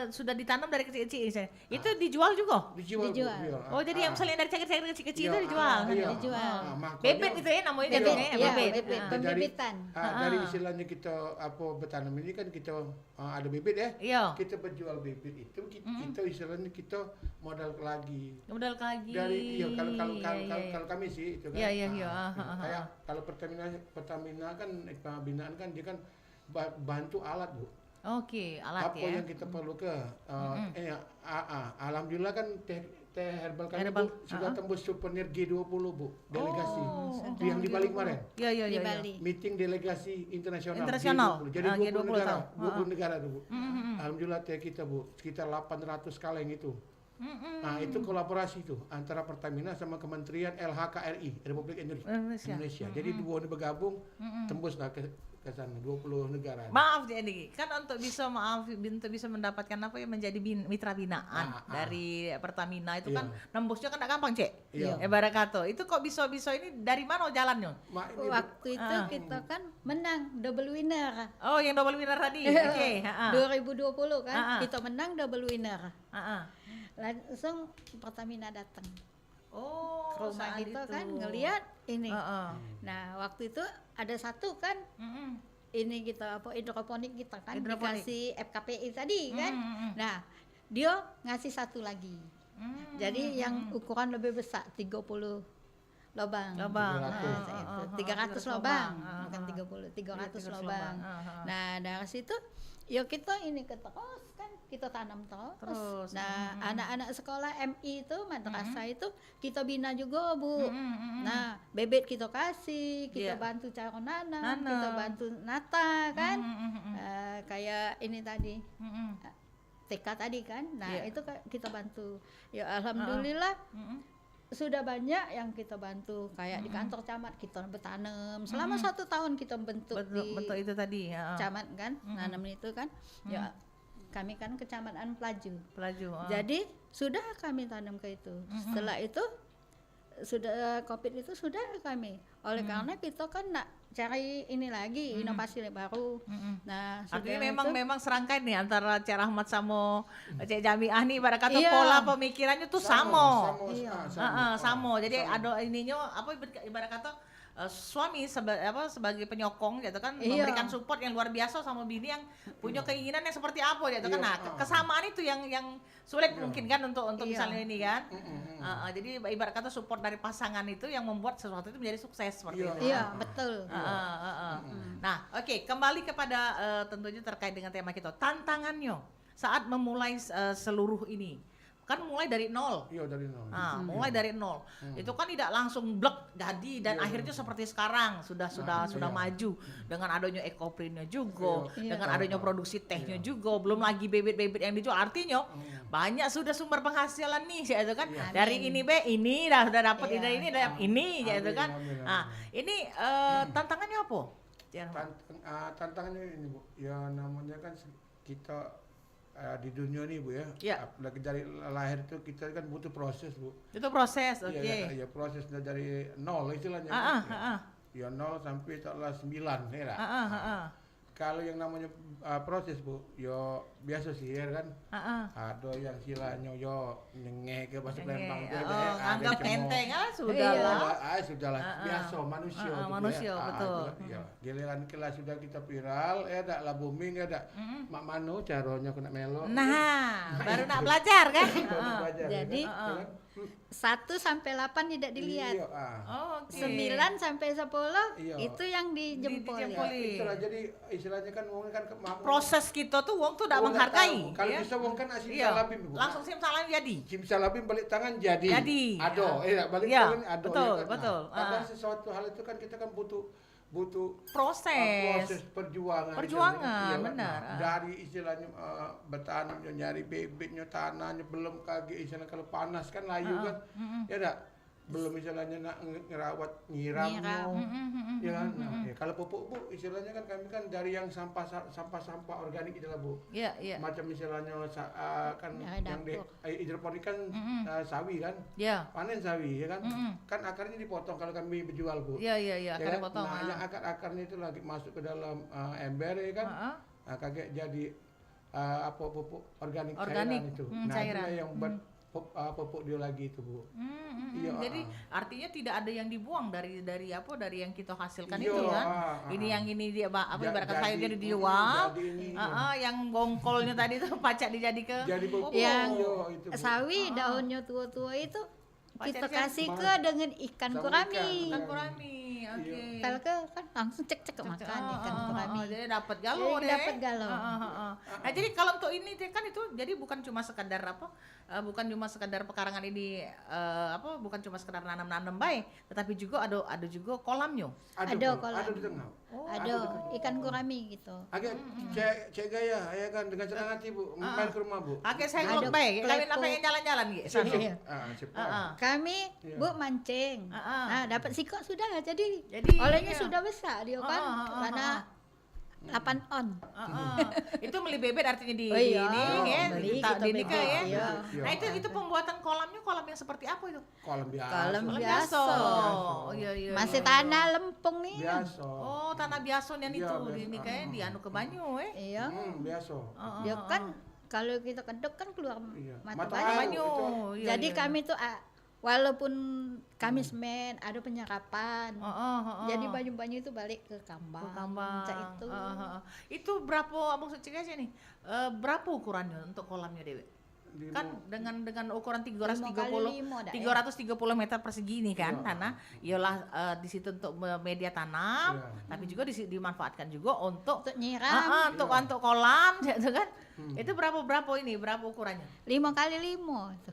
sudah ditanam dari kecil-kecil itu dijual juga? Dijual. Oh jadi yang misalnya dari cangkir-cangkir kecil-kecil itu dijual? Dijual. Bebet itu ya namanya jadinya bebet. Pembibitan. Dari istilahnya kita bertanam ini kan kita ada bibit ya. Iya. Kita berjual bibit itu kita istilahnya kita modal lagi. Dari kalau kami sih itu kan. Iya. Kayak kalau Pertamina kan pembinaan kan dia kan bantu alat Bu. Oke, alat apa yang kita perlu alhamdulillah kan teh herbal kami sudah tembus souvenir G20 Bu, delegasi yang di Bali kemarin. Iya. Di Bali. Meeting delegasi internasional. G20. Jadi 20 negara tuh Bu. Alhamdulillah teh kita Bu, sekitar 800 kaleng itu. Nah itu kolaborasi tuh antara Pertamina sama Kementerian LHKRI Republik Indonesia. Jadi dua ini bergabung tembuslah ke sana 20 negara. Maaf jadi kan untuk bisa mendapatkan menjadi mitra binaan dari Pertamina itu kan nembusnya kan tidak gampang Cek. Ibarat kata itu kok bisa ini dari mana jalannya? Waktu itu kita kan menang double winner. Oh yang double winner tadi. Oke. 2020 kan kita menang double winner. Langsung Pertamina datang. Oh, ke rumah saat gitu itu. kan ngelihat ini. Heeh. Nah waktu itu ada satu kan ini kita apa hidroponik kita kan Hidroponik. dikasih FKPI tadi kan. Mm-mm. Nah dia ngasih satu lagi. Jadi yang ukuran lebih besar 30 lubang. Lubang. Nah, 300 lubang, bukan 30, 300 lubang. Nah, dari situ ya kita ini terus kan kita tanam terus. Nah, anak-anak sekolah MI itu madrasah itu kita bina juga, Bu. Nah, bebet kita kasih, kita bantu cara nanam, kita bantu nata kan. Kayak ini tadi. TK tadi kan. Nah, itu kita bantu. Ya alhamdulillah sudah banyak yang kita bantu kayak di kantor camat kita bertanam selama 1 tahun kita bentuk Bentuk itu tadi ya. camat kan nanam itu kan ya kami kan kecamatan Pelaju. Jadi sudah kami tanam ke itu. Setelah itu sudah COVID itu sudah kami oleh karena kita kan nak cari ini lagi inovasi baru. Nah, Artinya sudah memang serangkaian nih antara Cik Rahmat sama Cik Jamiah nih ibarat kata Iya. pola pemikirannya tuh sama. Sama. Sama. Jadi ada ininya apa ibarat kata suami sebagai penyokong gitu kan memberikan support yang luar biasa sama bini yang punya keinginan yang seperti apa gitu kan. Nah, kesamaan itu yang sulit mungkin kan untuk misalnya ini kan. Jadi ibarat kata support dari pasangan itu yang membuat sesuatu itu menjadi sukses seperti itu. Iya, betul. Nah, oke, kembali kepada tentunya terkait dengan tema kita. Tantangannya saat memulai seluruh ini. Kan mulai dari nol. Iya, dari nol. Mulai dari nol. Itu kan tidak langsung blek jadi dan akhirnya seperti sekarang sudah maju dengan adanya ekoprintnya juga, dengan adanya produksi tehnya juga, belum lagi bibit-bibit yang dijual. Artinya banyak sudah sumber penghasilan nih, ya itu kan. Dari ini ini udah dapat ini ya itu kan. Nah, ini tantangannya apa? Tantangannya ini, Bu. Ya namanya kan kita di dunia nih, Bu ya. Apalagi dari lahir itu kita kan butuh proses, Bu. Itu proses, oke. Ya prosesnya dari nol istilahnya. Ya nol sampai setelah 9 ya. Kalau yang namanya proses, Bu, yo biasa sih ya kan. Ada yang silanya yo nyengeh ke bahasa Palembang itu anggap enteng sudahlah. Sudahlah biasa manusia. Manusia betul. Ya, giliran kelas sudah kita viral, ya ada lah booming, ya ada mak manu caranya kena melo. Nah, baru nak belajar kan? Jadi 1 sampai 8 tidak dilihat. Iya, 9 sampai 10 itu yang dijempoli. Itulah jadi istilahnya kan wong kan proses kita tuh wong tuh tidak menghargai. Kalau bisa wong kan simsalabim, Bu. Langsung simsalabim jadi. Simsalabim balik tangan jadi. Ado, balik tangan ado. Betul. Karena sesuatu hal itu kan kita kan butuh proses perjuangan benar. Dari istilahnya bertanam nyari bibitnya tanahnya belum kaki istilahnya kalau panas kan layu kan ya enggak belum istilahnya nak ngerawat nyiramnya ya kan kalau pupuk, Bu, istilahnya kan kami kan dari yang sampah organik itu lah, Bu. Iya. Macam istilahnya kan yang di hidroponik kan sawi kan panen sawi ya kan kan akarnya dipotong kalau kami berjual, Bu. Iya akarnya potong. Nah yang akar-akarnya itu lagi masuk ke dalam ember ya kan kayak jadi pupuk organik cairan itu. Nah itulah yang buat pupuk dia lagi itu, Bu. Jadi artinya tidak ada yang dibuang dari yang kita hasilkan itu kan. Ini yang ini dia ibarat saya jadi dijual. Yang bongkolnya tadi itu pacak dijadikan pupuk. Yang sawi daunnya tua-tua itu kita kasih ke dengan ikan gurami. Oke. Kalau kan langsung cek makan ikan gurami. Jadi dapat galon ya. Dapat galon. Nah, jadi kalau untuk ini kan itu jadi bukan cuma sekadar bukan cuma sekadar pekarangan ini bukan cuma sekadar nanam-nanam baik, tetapi juga ada juga kolamnya. Ada kolam. Ada di tengah. Ada ikan gurami gitu. Agak cek gaya ya kan dengan senang hati, Bu. Main ke rumah, Bu. Agak saya ngomong baik, kami pengen jalan-jalan gitu. Kami Bu mancing. Dapat sikok sudah jadi olehnya sudah besar dia kan karena 8 on. Itu beli bebet artinya di beli kita nikah ya. Nah, Iya. itu pembuatan kolamnya kolam yang seperti apa itu? Kolam biasa. Kolam biasa. Oh iya. Masih tanah lempung nih. Biasa. Oh, tanah biasa yang itu ini kayak di anu ke banyu Iya. Biasa. Dia kan kalau kita kedok kan keluar mata Mata banyu. banyu. Jadi kami tuh walaupun kami semen ada penyerapan. Jadi banyu-banyu itu balik ke kambang. Cak itu. Itu berapa maksudnya sih nih? Berapa ukurannya untuk kolamnya Dewi? Kan dengan ukuran 330 meter persegi nih kan tanah. Iyalah di situ untuk media tanam, tapi juga dimanfaatkan juga untuk nyiram. Untuk kolam gitu kan. Itu berapa ukurannya? 5 kali 5 itu.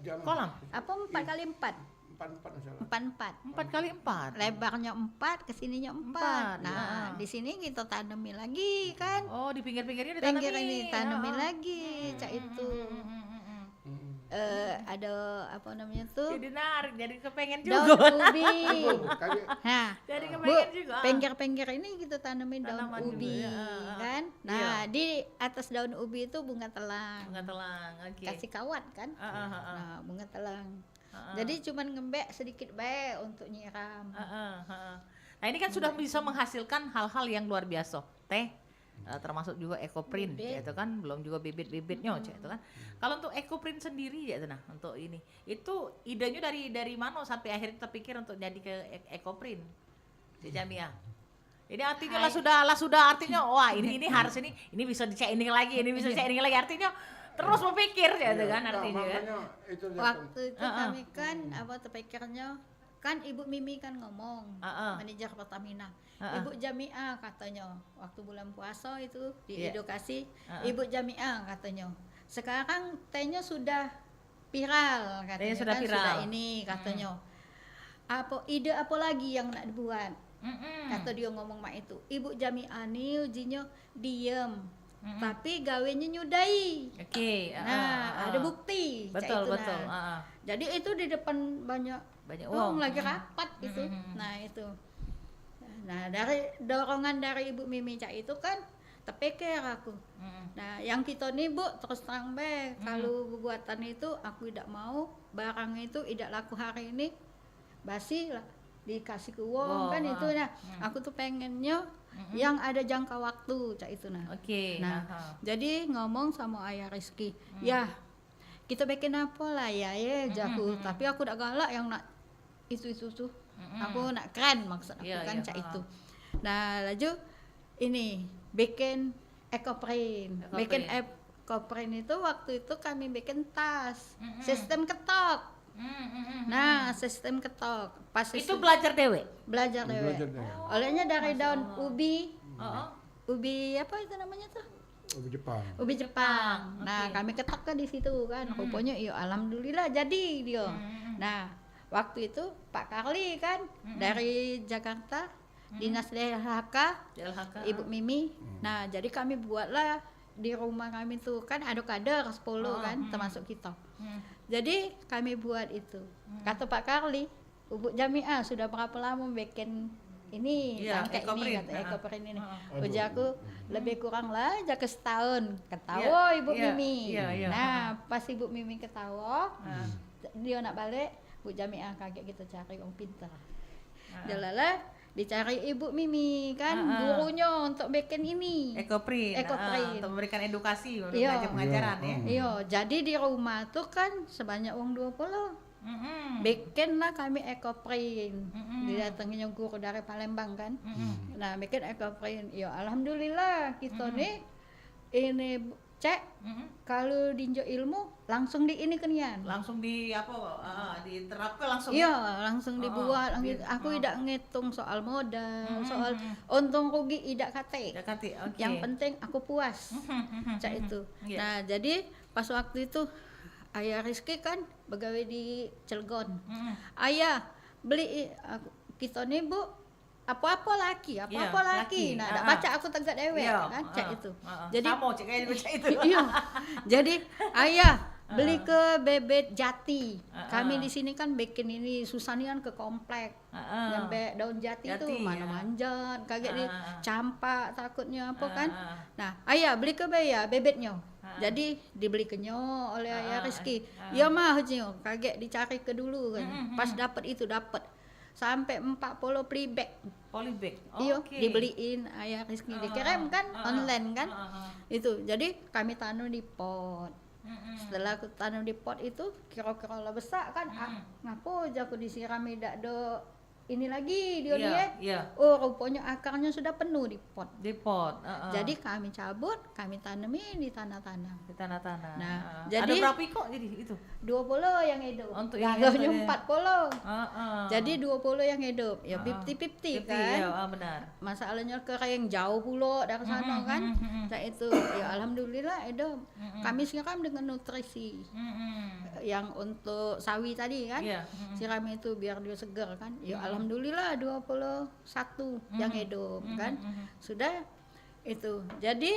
Jangan. Kolam. Apa 4 kali 4? 4 4 kali 4. Lebarnya 4, kesininya 4. Nah, di sini kita tanami lagi kan. Oh, di pinggir-pinggirnya ditanami. Pinggir ini tanami lagi, cak itu. Ada apa namanya tuh? Jadi narik, jadi kepengen Daun juga. ubi. Nah, Jadi Bu, kepengen juga. pinggir-pinggir ini kita tanamin daun Tanaman ubi, juga, kan? Nah, di atas daun ubi itu bunga telang. Bunga telang, oke. Kasih kawat kan? Nah, bunga telang. Jadi cuman ngembek sedikit baik untuk nyiram. Nah ini kan sudah bisa menghasilkan hal-hal yang luar biasa, teh, termasuk juga ekoprint, itu kan belum juga bibit-bibitnya, itu kan. Kalau untuk ekoprint sendiri ya, nah untuk ini, itu idenya dari mana sampai akhirnya terpikir untuk jadi ke ekoprint, Cik Jamia? Ini artinya lah sudah artinya wah ini harus ini bisa dicek ini lagi, artinya terus berpikir ya itu kan artinya kan. Waktu itu kami kan terpikirnya kan Ibu Mimi kan ngomong, manajer Pertamina. Ibu Jamiah katanya waktu bulan puasa itu di edukasi, Ibu Jamiah katanya. Sekarang tehnya sudah viral katanya, sudah ini katanya. Ide apa lagi yang nak dibuat? Kata dia ngomong mak itu. Ibu Jamiah nih ujinya diem. Tapi gawenya nyudai. Nah, ada bukti. Betul. Jadi itu di depan banyak uang lagi rapat itu. Nah, itu. Nah, dari dorongan dari Ibu Mimi Cak itu kan terpikir aku. Nah, yang kita nih Bu, terus terang kalau buatan itu aku tidak mau barang itu tidak laku hari ini basi lah dikasih ke uang kan itu. Nah, aku tuh pengennya yang ada jangka waktu Cak itu nah. Nah, jadi ngomong sama Ayah Rizky, ya kita bikin apa lah ya jago, tapi aku udah galak yang nak itu tuh. Aku nak keren maksud aku kan Cak itu. Nah, laju ini bikin ekoprint. Bikin ekoprint itu waktu itu kami bikin tas, sistem ketok. Nah, sistem ketok. Pas itu belajar dewe. Olehnya dari daun ubi. Ubi apa itu namanya tuh? Ubi Jepang. Nah, kami ketok kan di situ kan. Rupanya iya alhamdulillah jadi dia. Nah, waktu itu Pak Karli kan dari Jakarta, Dinas DLHK, Ibu Mimi. Nah, jadi kami buatlah di rumah kami tuh kan ada kader 10 kan termasuk kita. Jadi kami buat itu. Kata Pak Karli, Ibu Jamiah sudah berapa lama bikin ini kayak ini kata ekoprint ini. Uji aku lebih kurang lah jaga setahun. Ketawa Ibu Mimi. Nah, pas Ibu Mimi ketawa, dia nak balik, Bu Jamiah kaget kita cari orang pintar. Jalalah dicari Ibu Mimi kan gurunya untuk bikin ini ekoprint untuk memberikan edukasi untuk pengajaran ya. Iya, jadi di rumah tuh kan sebanyak uang 20. Bikinlah kami ekoprint. Didatanginya guru dari Palembang kan. Nah, bikin ekoprint. Ya alhamdulillah kita nih ini cek kalau dinjo ilmu langsung di ini kenian. Langsung di diterapkan langsung. Iya, langsung dibuat. Aku tidak ngitung soal modal, soal untung rugi tidak kate. Yang penting aku puas. Cak itu. Nah, jadi pas waktu itu Ayah Rizky kan pegawai di Cilegon. Ayah beli kita nih Bu apa-apa laki. Nah, enggak baca aku tegak dewe kan cak itu. Jadi sama cek kayak baca itu. Iya. Jadi ayah beli ke bebet jati. Kami di sini kan bikin ini susanian ke komplek. Nyampe daun jati itu mana manjat, kaget dicampak takutnya apa kan. Nah, ayah beli ke bebetnya. Jadi dibeli kenyo oleh Ayah Rizky. Ya mah kaget dicari ke dulu kan. Pas dapat itu dapat sampai 40 polybag. Iya, dibeliin Ayah Rizky dikirim kan online kan. Itu. Jadi kami tanam di pot. Setelah aku tanam di pot itu kira-kira lah besar kan. Ngapo aja aku disirami dak do ini lagi dia Iya. Oh, rupanya akarnya sudah penuh di pot. Di pot. Jadi kami cabut, kami tanemin di tanah-tanah. Di tanah-tanah. Nah, ada jadi berapa kok jadi itu? 20 yang hidup. Untuk yang Gagahnya itu ya. 40. Heeh. Jadi 20 yang hidup. Ya 50-50 kan. Ya, benar. Masalahnya kering jauh pula dari sana kan. Nah itu ya alhamdulillah hidup. Kami siram dengan nutrisi. Yang untuk sawi tadi kan. Iya. Siram itu biar dia segar kan. Ya alhamdulillah 21 yang hidup kan. Sudah itu. Jadi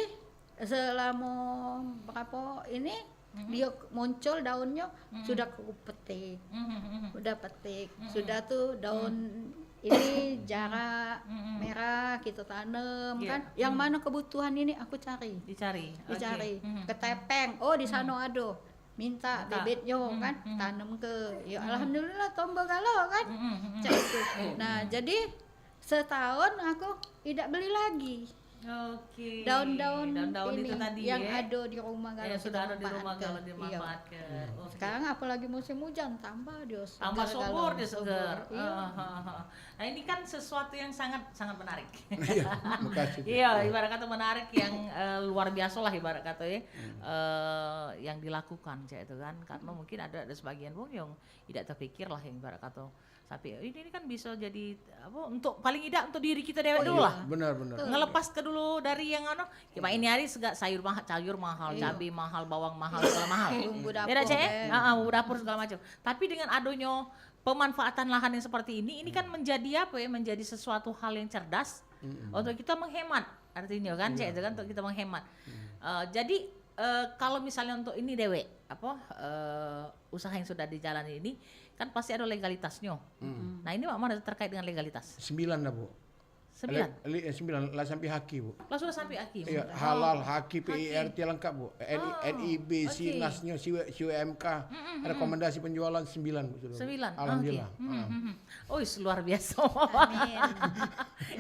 selama berapa ini dia muncul daunnya sudah aku petik. Udah petik. Sudah tuh daun ini jarak merah kita tanam kan. Yang mana kebutuhan ini aku cari. Dicari. Dicari. Ketepeng. Oh di sana ada. Minta bibitnya kan tanam ke. Ya alhamdulillah tombol kalau kan. Cak itu. Nah, jadi setahun aku tidak beli lagi. Oke. Daun-daun itu ini tadi yang ya. ada di rumah kalau Yang sudah ada di rumah dimanfaatkan. kalau Iya. dimanfaatkan. Oke. Sekarang apalagi musim hujan tambah dia segar Tambah subur kalau dia segar. Iya. Nah ini kan sesuatu yang sangat menarik. Iya, makasih. Iya, ibarat kata menarik yang luar biasa lah ibarat kata ya, yang dilakukan cak itu kan, karena mungkin ada sebagian wong yang tidak terpikir lah yang ibarat kata tapi ini kan bisa jadi apa untuk paling tidak untuk diri kita dewek dulu lah. Benar. Ngelepas ke dulu dari yang cuma ini hari sayur mahal, cabai mahal, bawang mahal, segala mahal. Bumbu dapur. Ya cek, bumbu dapur segala macam. Tapi dengan adanya pemanfaatan lahan yang seperti ini kan menjadi apa ya? Menjadi sesuatu hal yang cerdas untuk kita menghemat. Artinya kan cek itu kan untuk kita menghemat. Jadi kalau misalnya untuk ini dewek usaha yang sudah dijalani ini kan pasti ada legalitasnya. Nah ini mana terkait dengan legalitas? 9 dah Bu. 9. 9 lah sampai haki Bu. Lah sudah sampai aki. Iya, halal, haki, PIRT lengkap Bu. NIB, SINAS-nya, CWMK, rekomendasi penjualan 9 Bu. 9. Alhamdulillah. Oh, luar biasa. Amin.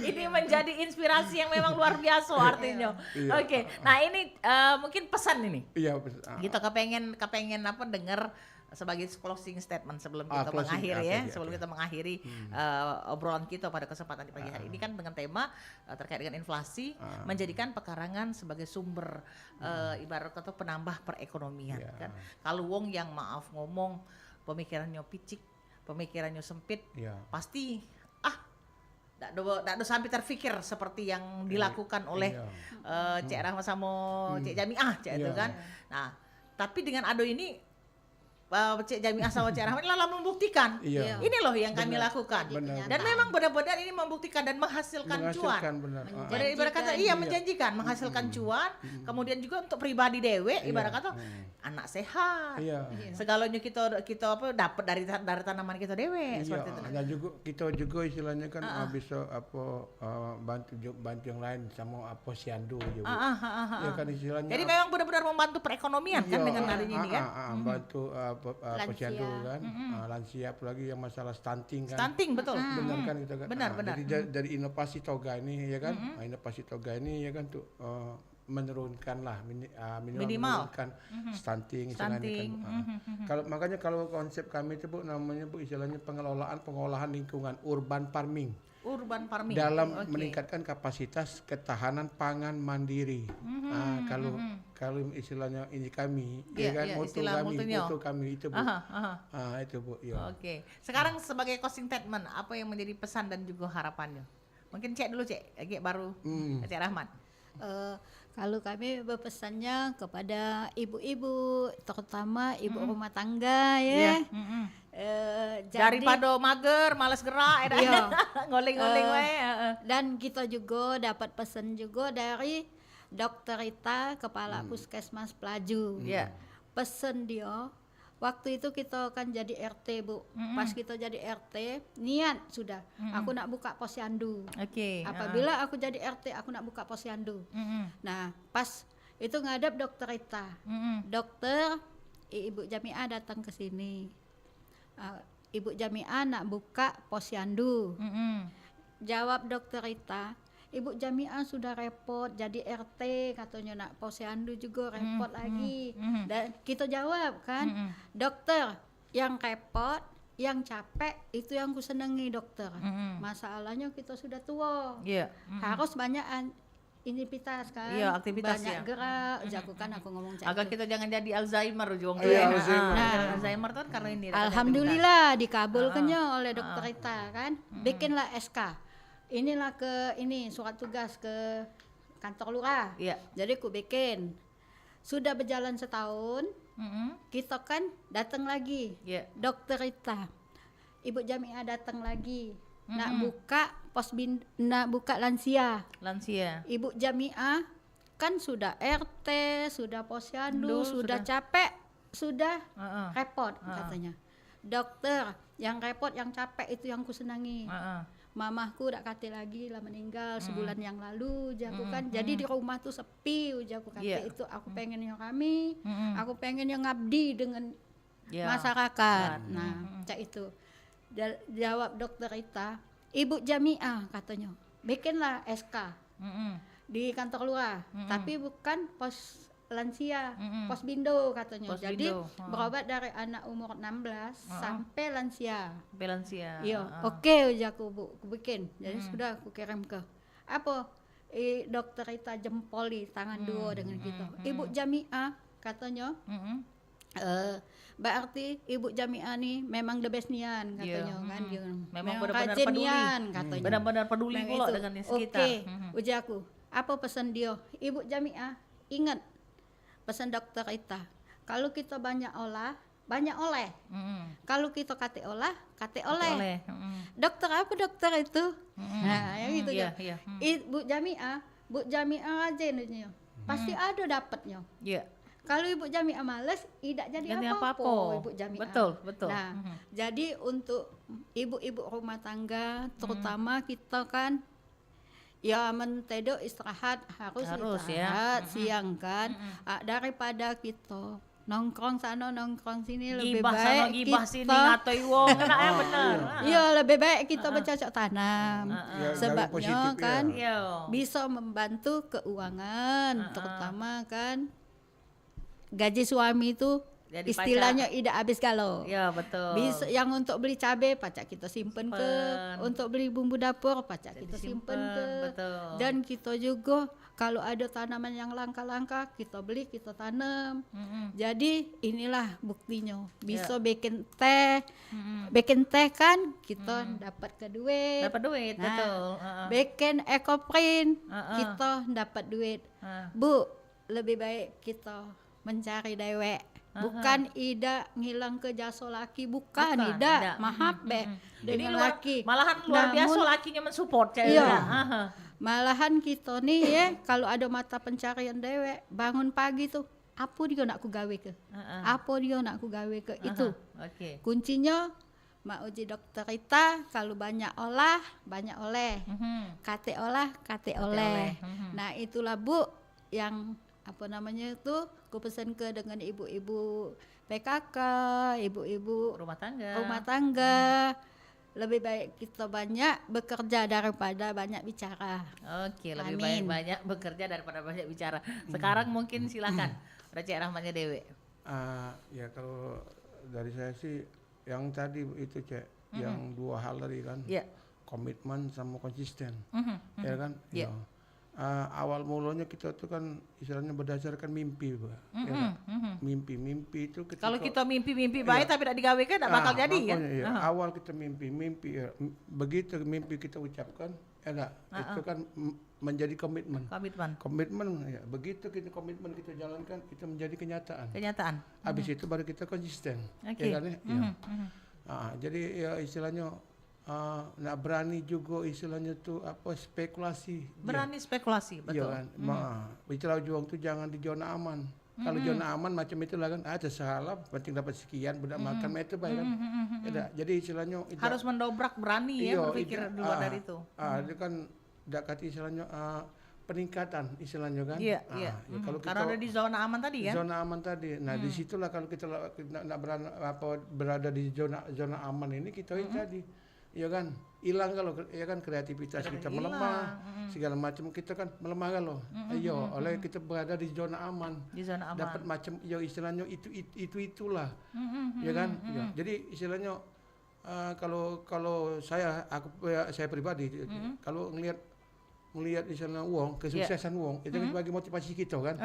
Ini menjadi inspirasi yang memang luar biasa artinya. Iya. Oke. Nah, ini mungkin pesan ini. Iya, Kita kepengen apa dengar sebagai closing statement sebelum kita closing, mengakhiri ya, oke. sebelum kita mengakhiri obrolan kita pada kesempatan di pagi hari ini kan dengan tema terkait dengan inflasi menjadikan pekarangan sebagai sumber ibarat kata penambah perekonomian kan. Kalau wong yang maaf ngomong pemikirannya picik, pemikirannya sempit, pasti tak ada sampai terfikir seperti yang dilakukan oleh Cik Rahma sama Cik Jamiah Cik itu kan. Nah, tapi dengan ado ini Cik Jamiah sama Cik Rahman lalu membuktikan ini loh yang kami lakukan. Benar. Dan memang benar-benar ini membuktikan dan menghasilkan cuan. Benar. Ibarat kata menjanjikan menghasilkan cuan, kemudian juga untuk pribadi dewe ibarat kata anak sehat. Segalanya kita apa dapat dari tanaman kita dewe seperti itu. Dan juga kita juga istilahnya kan bisa bantu yang lain sama posyandu juga. Ya kan istilahnya. Jadi memang benar-benar membantu perekonomian kan dengan adanya ini kan. Bantu posyandu kan, lansia apalagi yang masalah stunting kan. Stunting betul. Benar kan kita kan. Benar. Jadi dari inovasi toga ini ya kan, inovasi toga ini ya kan tuh menurunkan lah minimal menurunkan stunting istilahnya kan. Makanya kalau konsep kami itu Bu namanya Bu istilahnya pengolahan lingkungan urban farming. Dalam meningkatkan kapasitas ketahanan pangan mandiri. Kalau istilahnya ini kami, ya kan moto kami itu Bu. Itu Bu. Oke. Sekarang sebagai closing statement, apa yang menjadi pesan dan juga harapannya? Mungkin Cek dulu Cek, lagi baru Cek Rahmat. Kalau kami berpesannya kepada ibu-ibu, terutama ibu rumah tangga ya. Daripada mager, malas gerak, ngoling-ngoling wae. Dan kita juga dapat pesan juga dari Dokter Rita, Kepala Puskesmas Pelaju. Pesan dia, waktu itu kita kan jadi RT Bu. Pas kita jadi RT, niat sudah. Aku nak buka posyandu. Apabila aku jadi RT, aku nak buka posyandu. Nah, pas itu ngadap Dokter Rita. Dokter, Ibu Jamiah datang ke sini. Ibu Jamiah nak buka posyandu. Jawab Dokter Rita, Ibu Jamiah sudah repot jadi RT katanya, nak posyandu juga repot lagi. Dan kita jawab kan, dokter yang repot, yang capek itu yang ku senengi dokter. Masalahnya kita sudah tua, harus banyak aktivitas kan, aktivitas banyak gerak. Jago kan aku ngomong Agar kita jangan jadi Alzheimer ujung tuh Iya, ya. Alzheimer. Alzheimer tuh kan karena ini. Alhamdulillah dikabulkannya oleh dokter Rita kan. Bikinlah SK. Inilah surat tugas ke kantor lurah. Iya. Jadi ku bikin. Sudah berjalan setahun, kita kan datang lagi. Dokter Rita, Ibu Jamiah datang lagi. Nak buka lansia. Ibu Jamiah kan sudah RT, sudah posyandu, sudah capek, sudah repot katanya. Dokter, yang repot, yang capek itu yang ku senangi. Mamahku udah kate lagi lah meninggal sebulan yang lalu, jaku kan. Jadi di rumah tuh sepi, jaku kate itu aku pengen yang kami, aku pengen yang ngabdi dengan masyarakat. Nah, cak itu. Jawab dokter Rita, Ibu Jamiah katanya, bikinlah SK di kantor lurah, tapi bukan pos lansia, pos bindo katanya. Jadi berobat dari anak umur 16 sampai lansia. Iya, oke aku bikin. Jadi sudah aku kirim ke apa? Dokter Rita jempoli tangan dua dengan kita. Ibu Jamiah katanya, berarti Ibu Jamiah nih memang the best nian katanya kan. Memang benar-benar peduli. Katanya. Benar-benar peduli pula dengan di sekitar. Oke, uji aku. Apa pesan dia? Ibu Jamiah, ingat pesan dokter Rita, kalau kita banyak olah, banyak oleh. Kalau kita kate olah, kate oleh. Dokter apa dokter itu? Nah, yang itu ya. Ibu Jamiah aja nih. Pasti ada dapatnya. Kalau Ibu Jamiah males, tidak jadi apa-apa Ibu Jamiah. Betul. Nah, jadi untuk ibu-ibu rumah tangga, terutama kita kan ya mentedo istirahat harus istirahat siang kan. Daripada kita nongkrong sana nongkrong sini, lebih baik gibah sini ngatoi wong enak bener. Iya, lebih baik kita bercocok tanam. Sebabnya kan bisa membantu keuangan, terutama kan gaji suami itu jadi istilahnya tidak habis galau. Ya betul. Bisa yang untuk beli cabai pacak kita simpen ke, untuk beli bumbu dapur pacak kita simpen ke. Betul. Dan kita juga kalau ada tanaman yang langka-langka kita beli, kita tanam. Jadi inilah buktinya. Bisa bikin teh. Bikin teh kan kita dapat ke duit. Betul. Bikin ekoprint kita dapat duit. Bu, lebih baik kita mencari dewek. Bukan ida ngilang ke jasa laki, bukan ida mahab dengan laki. Malahan luar biasa lakinya mensupport cewek. Malahan kita nih ya, kalau ada mata pencarian dewek, bangun pagi tuh, apa dia nak ku gawe ke? Apa dia nak ku gawe ke? Itu. Kuncinya mak uji dokter Rita, kalau banyak olah, banyak oleh. Kate olah, kate oleh. Nah, itulah Bu yang apa namanya itu ku pesan ke dengan ibu-ibu PKK, ibu-ibu rumah tangga. Lebih baik kita banyak bekerja daripada banyak bicara. Oke, lebih baik banyak bekerja daripada banyak bicara. Sekarang mungkin silakan Cik Rahmatnya Dewe. Ya kalau dari saya sih yang tadi itu Cek, yang dua hal tadi kan, komitmen sama konsisten, ya kan. Awal mulanya kita tuh kan istilahnya berdasarkan mimpi, Pak. Mimpi itu ketika kalau kita mimpi baik tapi tidak digawe kan tidak bakal jadi kan. Awal kita mimpi begitu mimpi kita ucapkan, itu kan menjadi komitmen. Ya, begitu kita komitmen kita jalankan, itu menjadi kenyataan. Habis itu baru kita konsisten. Ya kan ya. Jadi ya istilahnya nak berani juga istilahnya tuh apa spekulasi. Spekulasi, betul. Iya kan. Bicara juang tuh jangan di zona aman. Kalau zona aman macam itulah kan, salah penting dapat sekian, budak makan itu baik kan. Jadi istilahnya harus mendobrak berani ya berpikir di luar dari itu. Itu kan tidak kata istilahnya peningkatan istilahnya kan. Iya. Kalau kita karena ada di zona aman tadi kan. Zona aman tadi. Nah, disitulah kalau kita nak berada di zona aman ini kita tadi ya kan hilang kalau ya kan kreativitas kita melemah, segala macam kita kan melemah kalau. Ayo, oleh kita berada di zona aman. Di zona aman. Dapat macam ya istilahnya itulah. Ya kan? Ya. Jadi istilahnya kalau saya pribadi kalau ngelihat misalnya uang, kesuksesan uang itu bagi motivasi kita kan.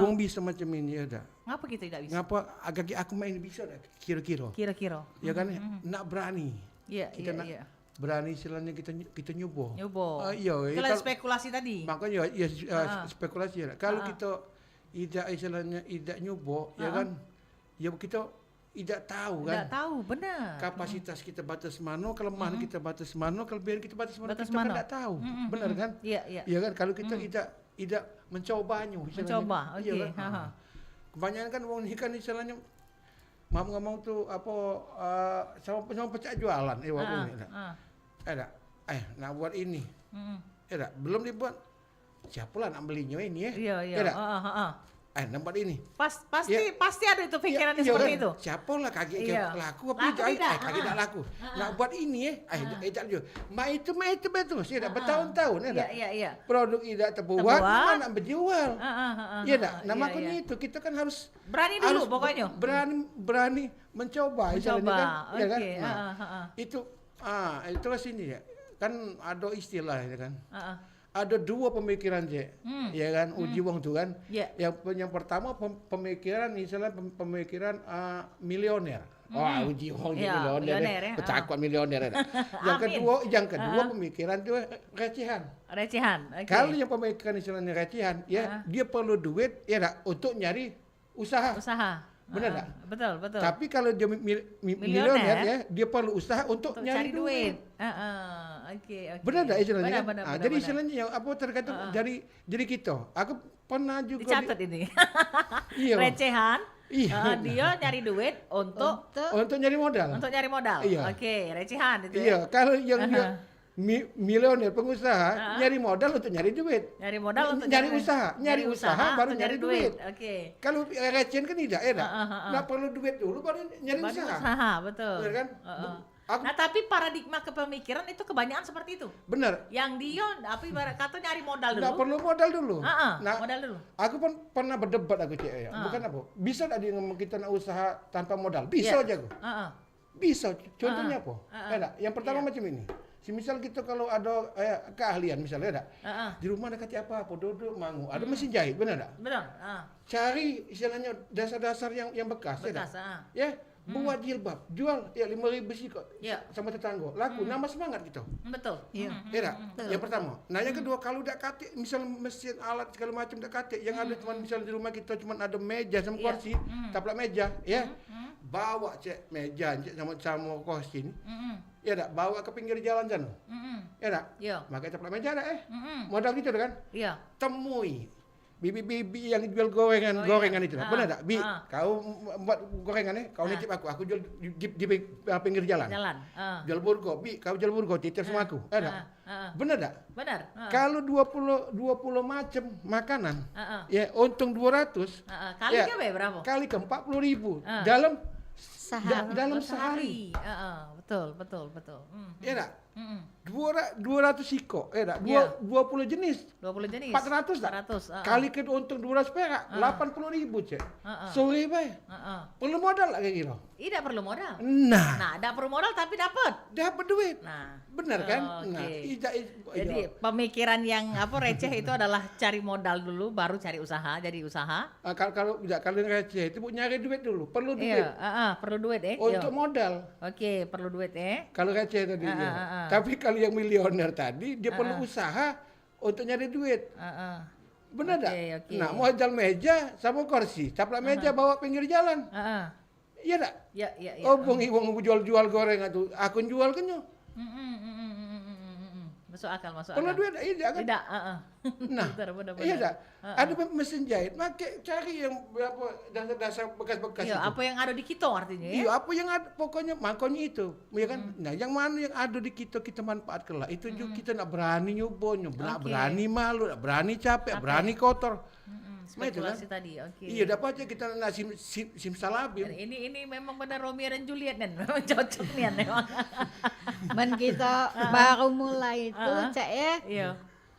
Uang bisa macam ini ya dah. Ngapa kita tidak bisa? Ngapa agak aku main bisa dah kira-kira. Ya kan nak berani. Iya, kita berani istilahnya kita nyoba. Iya, itu spekulasi tadi. Makanya spekulasi ya. Kalau kita tidak nyoba ya kan. Ya kita tidak tahu kan. Tidak tahu, benar. Kapasitas kita batas mana, kelemahan kita batas mana, kelebihan kita batas mana, kita kan tidak tahu. Benar kan? Iya. Ya kan kalau kita tidak mencobanya. Mencoba, oke. Iya kan? Kebanyakan kan uang ini kan istilahnya ngomong tuh apa sama pecah jualan nak buat ini. Belum dibuat. Siapalah nak belinya ini ya. Iya. Nak buat ini. Pasti ada itu pikiran seperti itu. Siapalah kaget laku apa tidak laku. Nak buat ini tidak juga. Itu betul. Sudah bertahun-tahun Iya. Produk tidak terbuat, mana nak berjual. Iya tak? Makanya itu kita kan harus berani dulu pokoknya. Berani mencoba. Oke. Itulah sini ya. Kan ada istilah ya kan. Ada dua pemikiran ya kan, uji uang tuh kan. Yang pertama pemikiran misalnya pemikiran milioner. Uji uang milioner, pecakuan milioner. Yang kedua pemikiran itu recehan. Okay. Kalau yang pemikiran istilahnya recehan, dia perlu duit untuk nyari usaha. Benar tak? Betul. Tapi kalau dia milioner dia perlu usaha untuk nyari duit. Oke. Benar tak istilahnya? Benar. Jadi istilahnya yang apa tergantung dari kita. Aku pernah juga dicatat ini. Iya. Recehan. Iya. Dia nyari duit untuk nyari modal. Iya. Oke, recehan itu. Iya, kalau yang dia milioner pengusaha nyari modal untuk nyari duit. Nyari usaha baru nyari duit. Oke. Kalau recehan kan tidak nggak perlu duit dulu baru nyari usaha. Betul. Benar kan? Nah tapi paradigma kepemikiran itu kebanyakan seperti itu. Benar. Yang dia ibarat kata nyari modal dulu. Nggak perlu modal dulu. Modal dulu. Aku pun pernah berdebat bukan apa. Bisa tak dia ngomong kita nak usaha tanpa modal? Bisa aja aku. Bisa. Contohnya apa? Yang pertama macam ini. Misal kita kalau ada keahlian misalnya di rumah dekat apa duduk mangu ada mesin jahit benar tak? Benar. Cari istilahnya dasar-dasar yang bekas ya. Buat jilbab, jual 5.000 sih kok sama tetangga. Laku, nambah semangat gitu. Betul. Iya. Yang pertama. Nah, yang kedua kalau udah katik, misal mesin alat segala macam udah katik, yang ada cuma misal di rumah kita cuma ada meja sama kursi, taplak meja, ya. Bawa meja sama kursi ini. Ya tak, bawa ke pinggir jalan sana. Ya tak? Pakai taplak meja dah modal gitu kan? Iya. Temui bibi-bibi yang jual gorengan itu, benar tak? Kau buat gorengan kau nitip aku jual di pinggir jalan. Jual burgo, kau jual burgo, titip sama aku, ada? Benar tak? Benar. Kalau 20 macam makanan, ya untung 200. Kalinya berapa? Kali ke 40.000 dalam sehari. Betul. Ya tak? 200 siko, 20 jenis. 400 tak? 400. Kali ke untung 200 perak, 80.000 cek. Sore bay. Perlu modal lah kayak gitu. Tidak perlu modal. Nah, tidak perlu modal tapi dapat duit. Nah, benar kan? Jadi pemikiran yang receh itu adalah cari modal dulu, baru cari usaha, jadi usaha. Kalau receh itu nyari duit dulu, perlu duit. Perlu duit untuk modal. Oke, perlu duit Kalau receh tadi. Tapi kalau yang milioner tadi dia perlu usaha untuk nyari duit. Benar tak? Nah, modal meja sama kursi, taplak meja bawa pinggir jalan. Iya tak? Iya. Wong jual gorengan tuh, akun jual kan yo. Masuk akal. Perlu duit tidak kan? Tidak. Nah, iya tak? Ada mesin jahit, cari yang dasar bekas-bekas itu. Apa yang ada di kita artinya ya? Iya, apa yang ada pokoknya makanya itu, ya kan? Nah, yang mana yang ada di kita manfaatkan lah. Itu juga kita nak berani nyoba, nak berani malu, nak berani capek, berani kotor. spekulasi tadi. Oke. Iya, dapatnya kita nggak simsalabim. Ini memang benar Romeo dan Juliet dan memang cocok nih memang. Men kita baru mulai itu cak ya. Iya.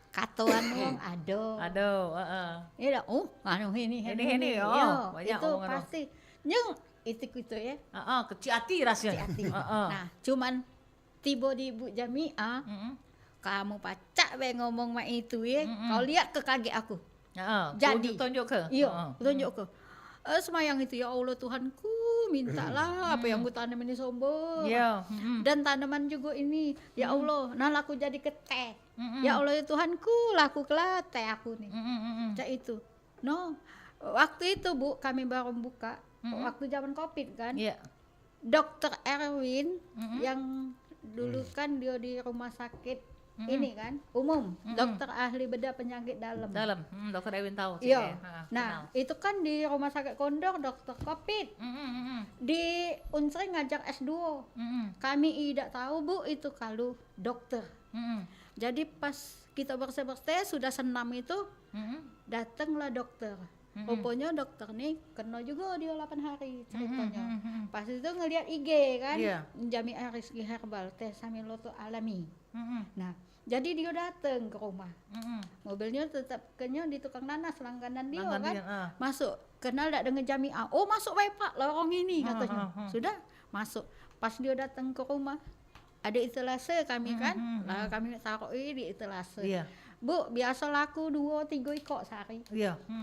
Katuan wong aduh. Iya, anu ini. Ini, Iya, banyak itu omongan. pasti. Nyeng itu ya. Kecil hati rasanya. Nah, cuman tiba di Ibu Jamiah, kamu pacak be ngomong mak itu ya. Kau lihat ke kaki aku. Jadi tunjuk ke. Iya, tunjuk ke. Semayang itu, ya Allah Tuhanku, mintalah apa yang ku tanam ini sombong. Iya. Dan tanaman juga ini, ya Allah, nah aku jadi ke teh. Ya Allah ya Tuhanku, laku kelah teh aku nih. Cak itu. No, waktu itu Bu, kami baru buka, waktu zaman Covid kan. Iya. Dokter Erwin yang dulu kan dia di rumah sakit ini kan umum, dokter ahli bedah penyakit dalam. Dokter Ewin tahu sih. Iya. Nah, itu kan di rumah sakit Kondor dokter Covid. Di Unsri ngajar S2. Kami tidak tahu Bu itu kalau dokter. Jadi pas kita bersih-bersih sudah senam itu datanglah dokter. Rupanya dokter nih kena juga dia 8 hari ceritanya. Pas itu ngelihat IG kan, Jamiah Rizki Herbal teh Samiloto alami. Nah, jadi dia datang ke rumah. Mobilnya tetap kenya di tukang nanas langganan dia kan. Masuk, kenal tak dengan Jamiah. Oh, masuk baik Pak, lorong ini katanya. Sudah masuk. Pas dia datang ke rumah, ada etalase kami kan. Lah kami taruh di etalase. Bu, biasa laku 2-3 ikok sehari.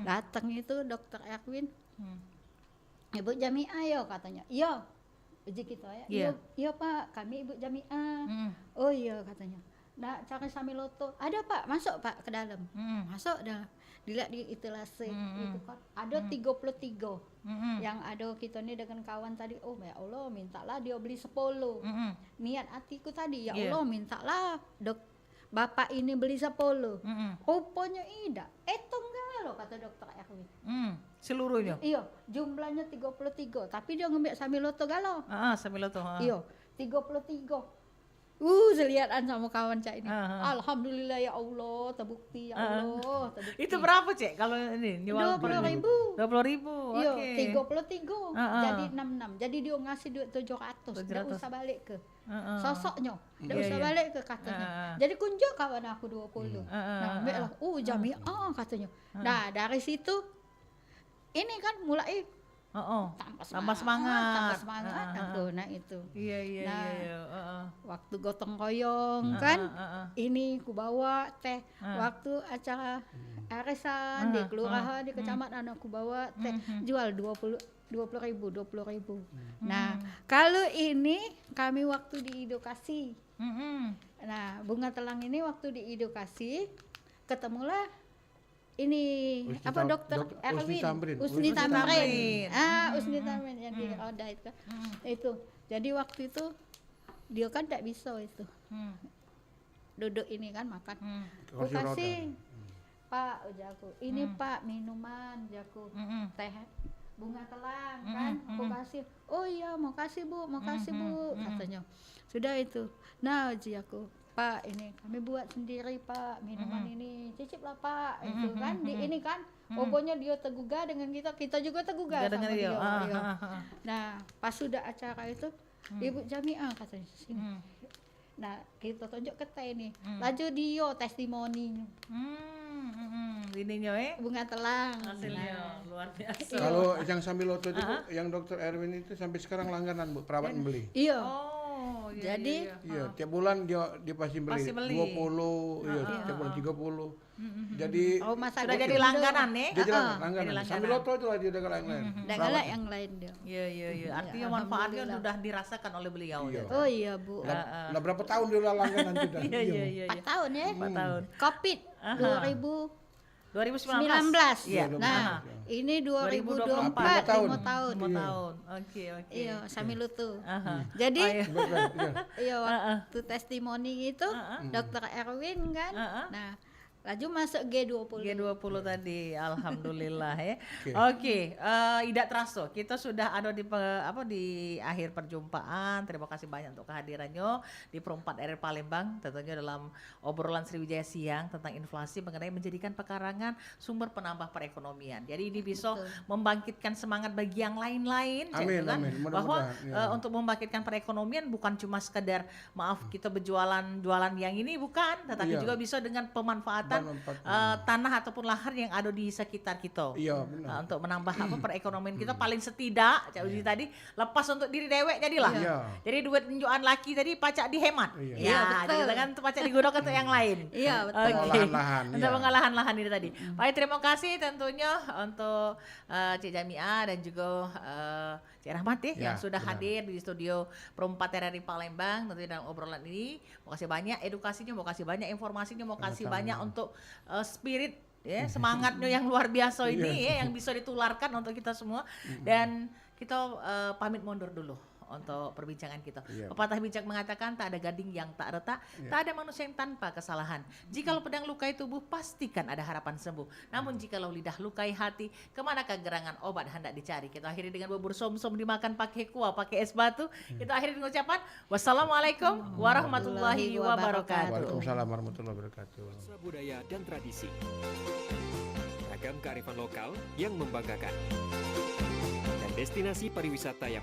Datang itu dokter Erwin. Ibu Jamiah ya katanya. Iya. Uji kita ya. Iya Pak, kami Ibu Jamiah. Oh iya katanya. Nah, cari Samiloto. Ada Pak, masuk Pak ke dalam. Masuk dah. Dilihat di etalase itu kan ada 33. Yang ada kita nih dengan kawan tadi, oh ya Allah mintalah dia beli 10. Niat hatiku tadi, ya Allah mintalah Bapak ini beli 10. Rupanya tidak. Tunggal loh kata dokter Erwin. Seluruhnya? Iya, jumlahnya 33. Tapi dia ngambil Samiloto galau. Samiloto. Iya, 33. Seliatan sama kawan cak ini. Alhamdulillah ya Allah, terbukti ya Allah, terbukti. Itu berapa Cek kalau ini? 20.000. 20.000. Iya, Oke. 33. Jadi 66. Jadi dia ngasih duit 700. Enggak usah balik ke sosoknya. Enggak usah balik ke katanya. Jadi kunjuk kawan aku 20. Nah, ambil lah. Jamiah katanya. Nah, dari situ ini kan mulai tambah semangat aku nah itu. Waktu gotong royong kan ini ku bawa teh waktu acara arisan di kelurahan di kecamatan aku bawa teh jual 20.000. Nah, kalau ini kami waktu di edukasi. Nah, bunga telang ini waktu di edukasi ketemulah ini dokter Erwin Usni Tamrin. Usni Tamrin yang di Roda itu. Itu. Jadi waktu itu dia kan tak bisa itu. Duduk ini kan makan. Aku kasih Pak ujaku. Ini Pak minuman jaku. Teh bunga telang kan. Aku kasih. Oh iya mau kasih Bu katanya. Sudah itu. Nah uji aku. Pak ini kami buat sendiri Pak minuman ini cicip lah Pak itu kan di ini kan pokoknya dia tergugah dengan kita juga tergugah sama dia. Nah pas sudah acara itu Ibu Jamiah katanya sini. Nah kita tunjuk ke teh ini laju dia testimoninya. Ininya bunga telang hasilnya luar biasa. Kalau yang Samiloto itu Bu, yang dokter Erwin itu sampai sekarang langganan Bu, perawat beli. Iya. Jadi tiap bulan dia pasti beli 20, tiap bulan 30. Jadi sudah jadi langganan nih. Dia langganan. Samiloto itu lah dia dagang lain-lain. Dagang yang lain dia. Iya. Artinya manfaatnya sudah dirasakan oleh beliau. Oh iya Bu. Lah berapa tahun dia langganan sudah? Iya. 4 tahun ya. 4 tahun. Covid 2019. Iya. Nah, ini 2024 5 tahun. Oke. Iya, Samiloto. Jadi iya waktu testimoni itu Dokter Erwin kan. Nah, Laju masuk G20. G20 tadi, alhamdulillah ya. Oke. Oke, tidak terasa kita sudah ada di akhir perjumpaan. Terima kasih banyak untuk kehadirannya di Perempat RRI Palembang, tentunya dalam obrolan Sriwijaya Siang tentang inflasi mengenai menjadikan pekarangan sumber penambah perekonomian. Jadi ini bisa membangkitkan semangat bagi yang lain-lain, Amin, kan? amin. Bahwa Mudah-mudahan, ya. untuk membangkitkan perekonomian bukan cuma sekedar maaf kita jualan yang ini bukan, tetapi Iya. juga bisa dengan pemanfaatan tanah ataupun lahan yang ada di sekitar kita. Iya, benar. Untuk menambah perekonomian kita paling setidak Cak Uji tadi lepas untuk diri dewek jadilah. Iya. Jadi duit tunjukan laki tadi pacak dihemat. Iya. Ya, Iya, jadi betul. kita kan pacak digunakan untuk yang lain. Iya, betul. Oke. Pengolahan lahan, Untuk iya. pengolahan lahan ini tadi. Baik, terima kasih tentunya untuk Cik Jamia dan juga Cik Rahmat Ya, yang sudah benar. hadir di studio Perempat RRI Palembang tentunya dalam obrolan ini. Mau kasih banyak edukasinya, mau kasih banyak informasinya, mau kasih Sama-sama. banyak untuk spirit ya semangatnya yang luar biasa ini Iya. ya yang bisa ditularkan untuk kita semua. Dan kita pamit mundur dulu untuk perbincangan kita. Iya. Pepatah bijak mengatakan tak ada gading yang tak retak, tak ada manusia yang tanpa kesalahan. Jikalau pedang lukai tubuh, pastikan ada harapan sembuh. Namun jikalau lidah lukai hati, kemanakah gerangan obat hendak dicari? Kita akhiri dengan bubur som-som dimakan pakai kuah, pakai es batu. Kita akhiri dengan ucapan wassalamualaikum warahmatullahi wabarakatuh. Waalaikumsalam warahmatullahi wabarakatuh. Bahasa budaya dan tradisi. Ragam kearifan lokal yang membanggakan. Dan destinasi pariwisata yang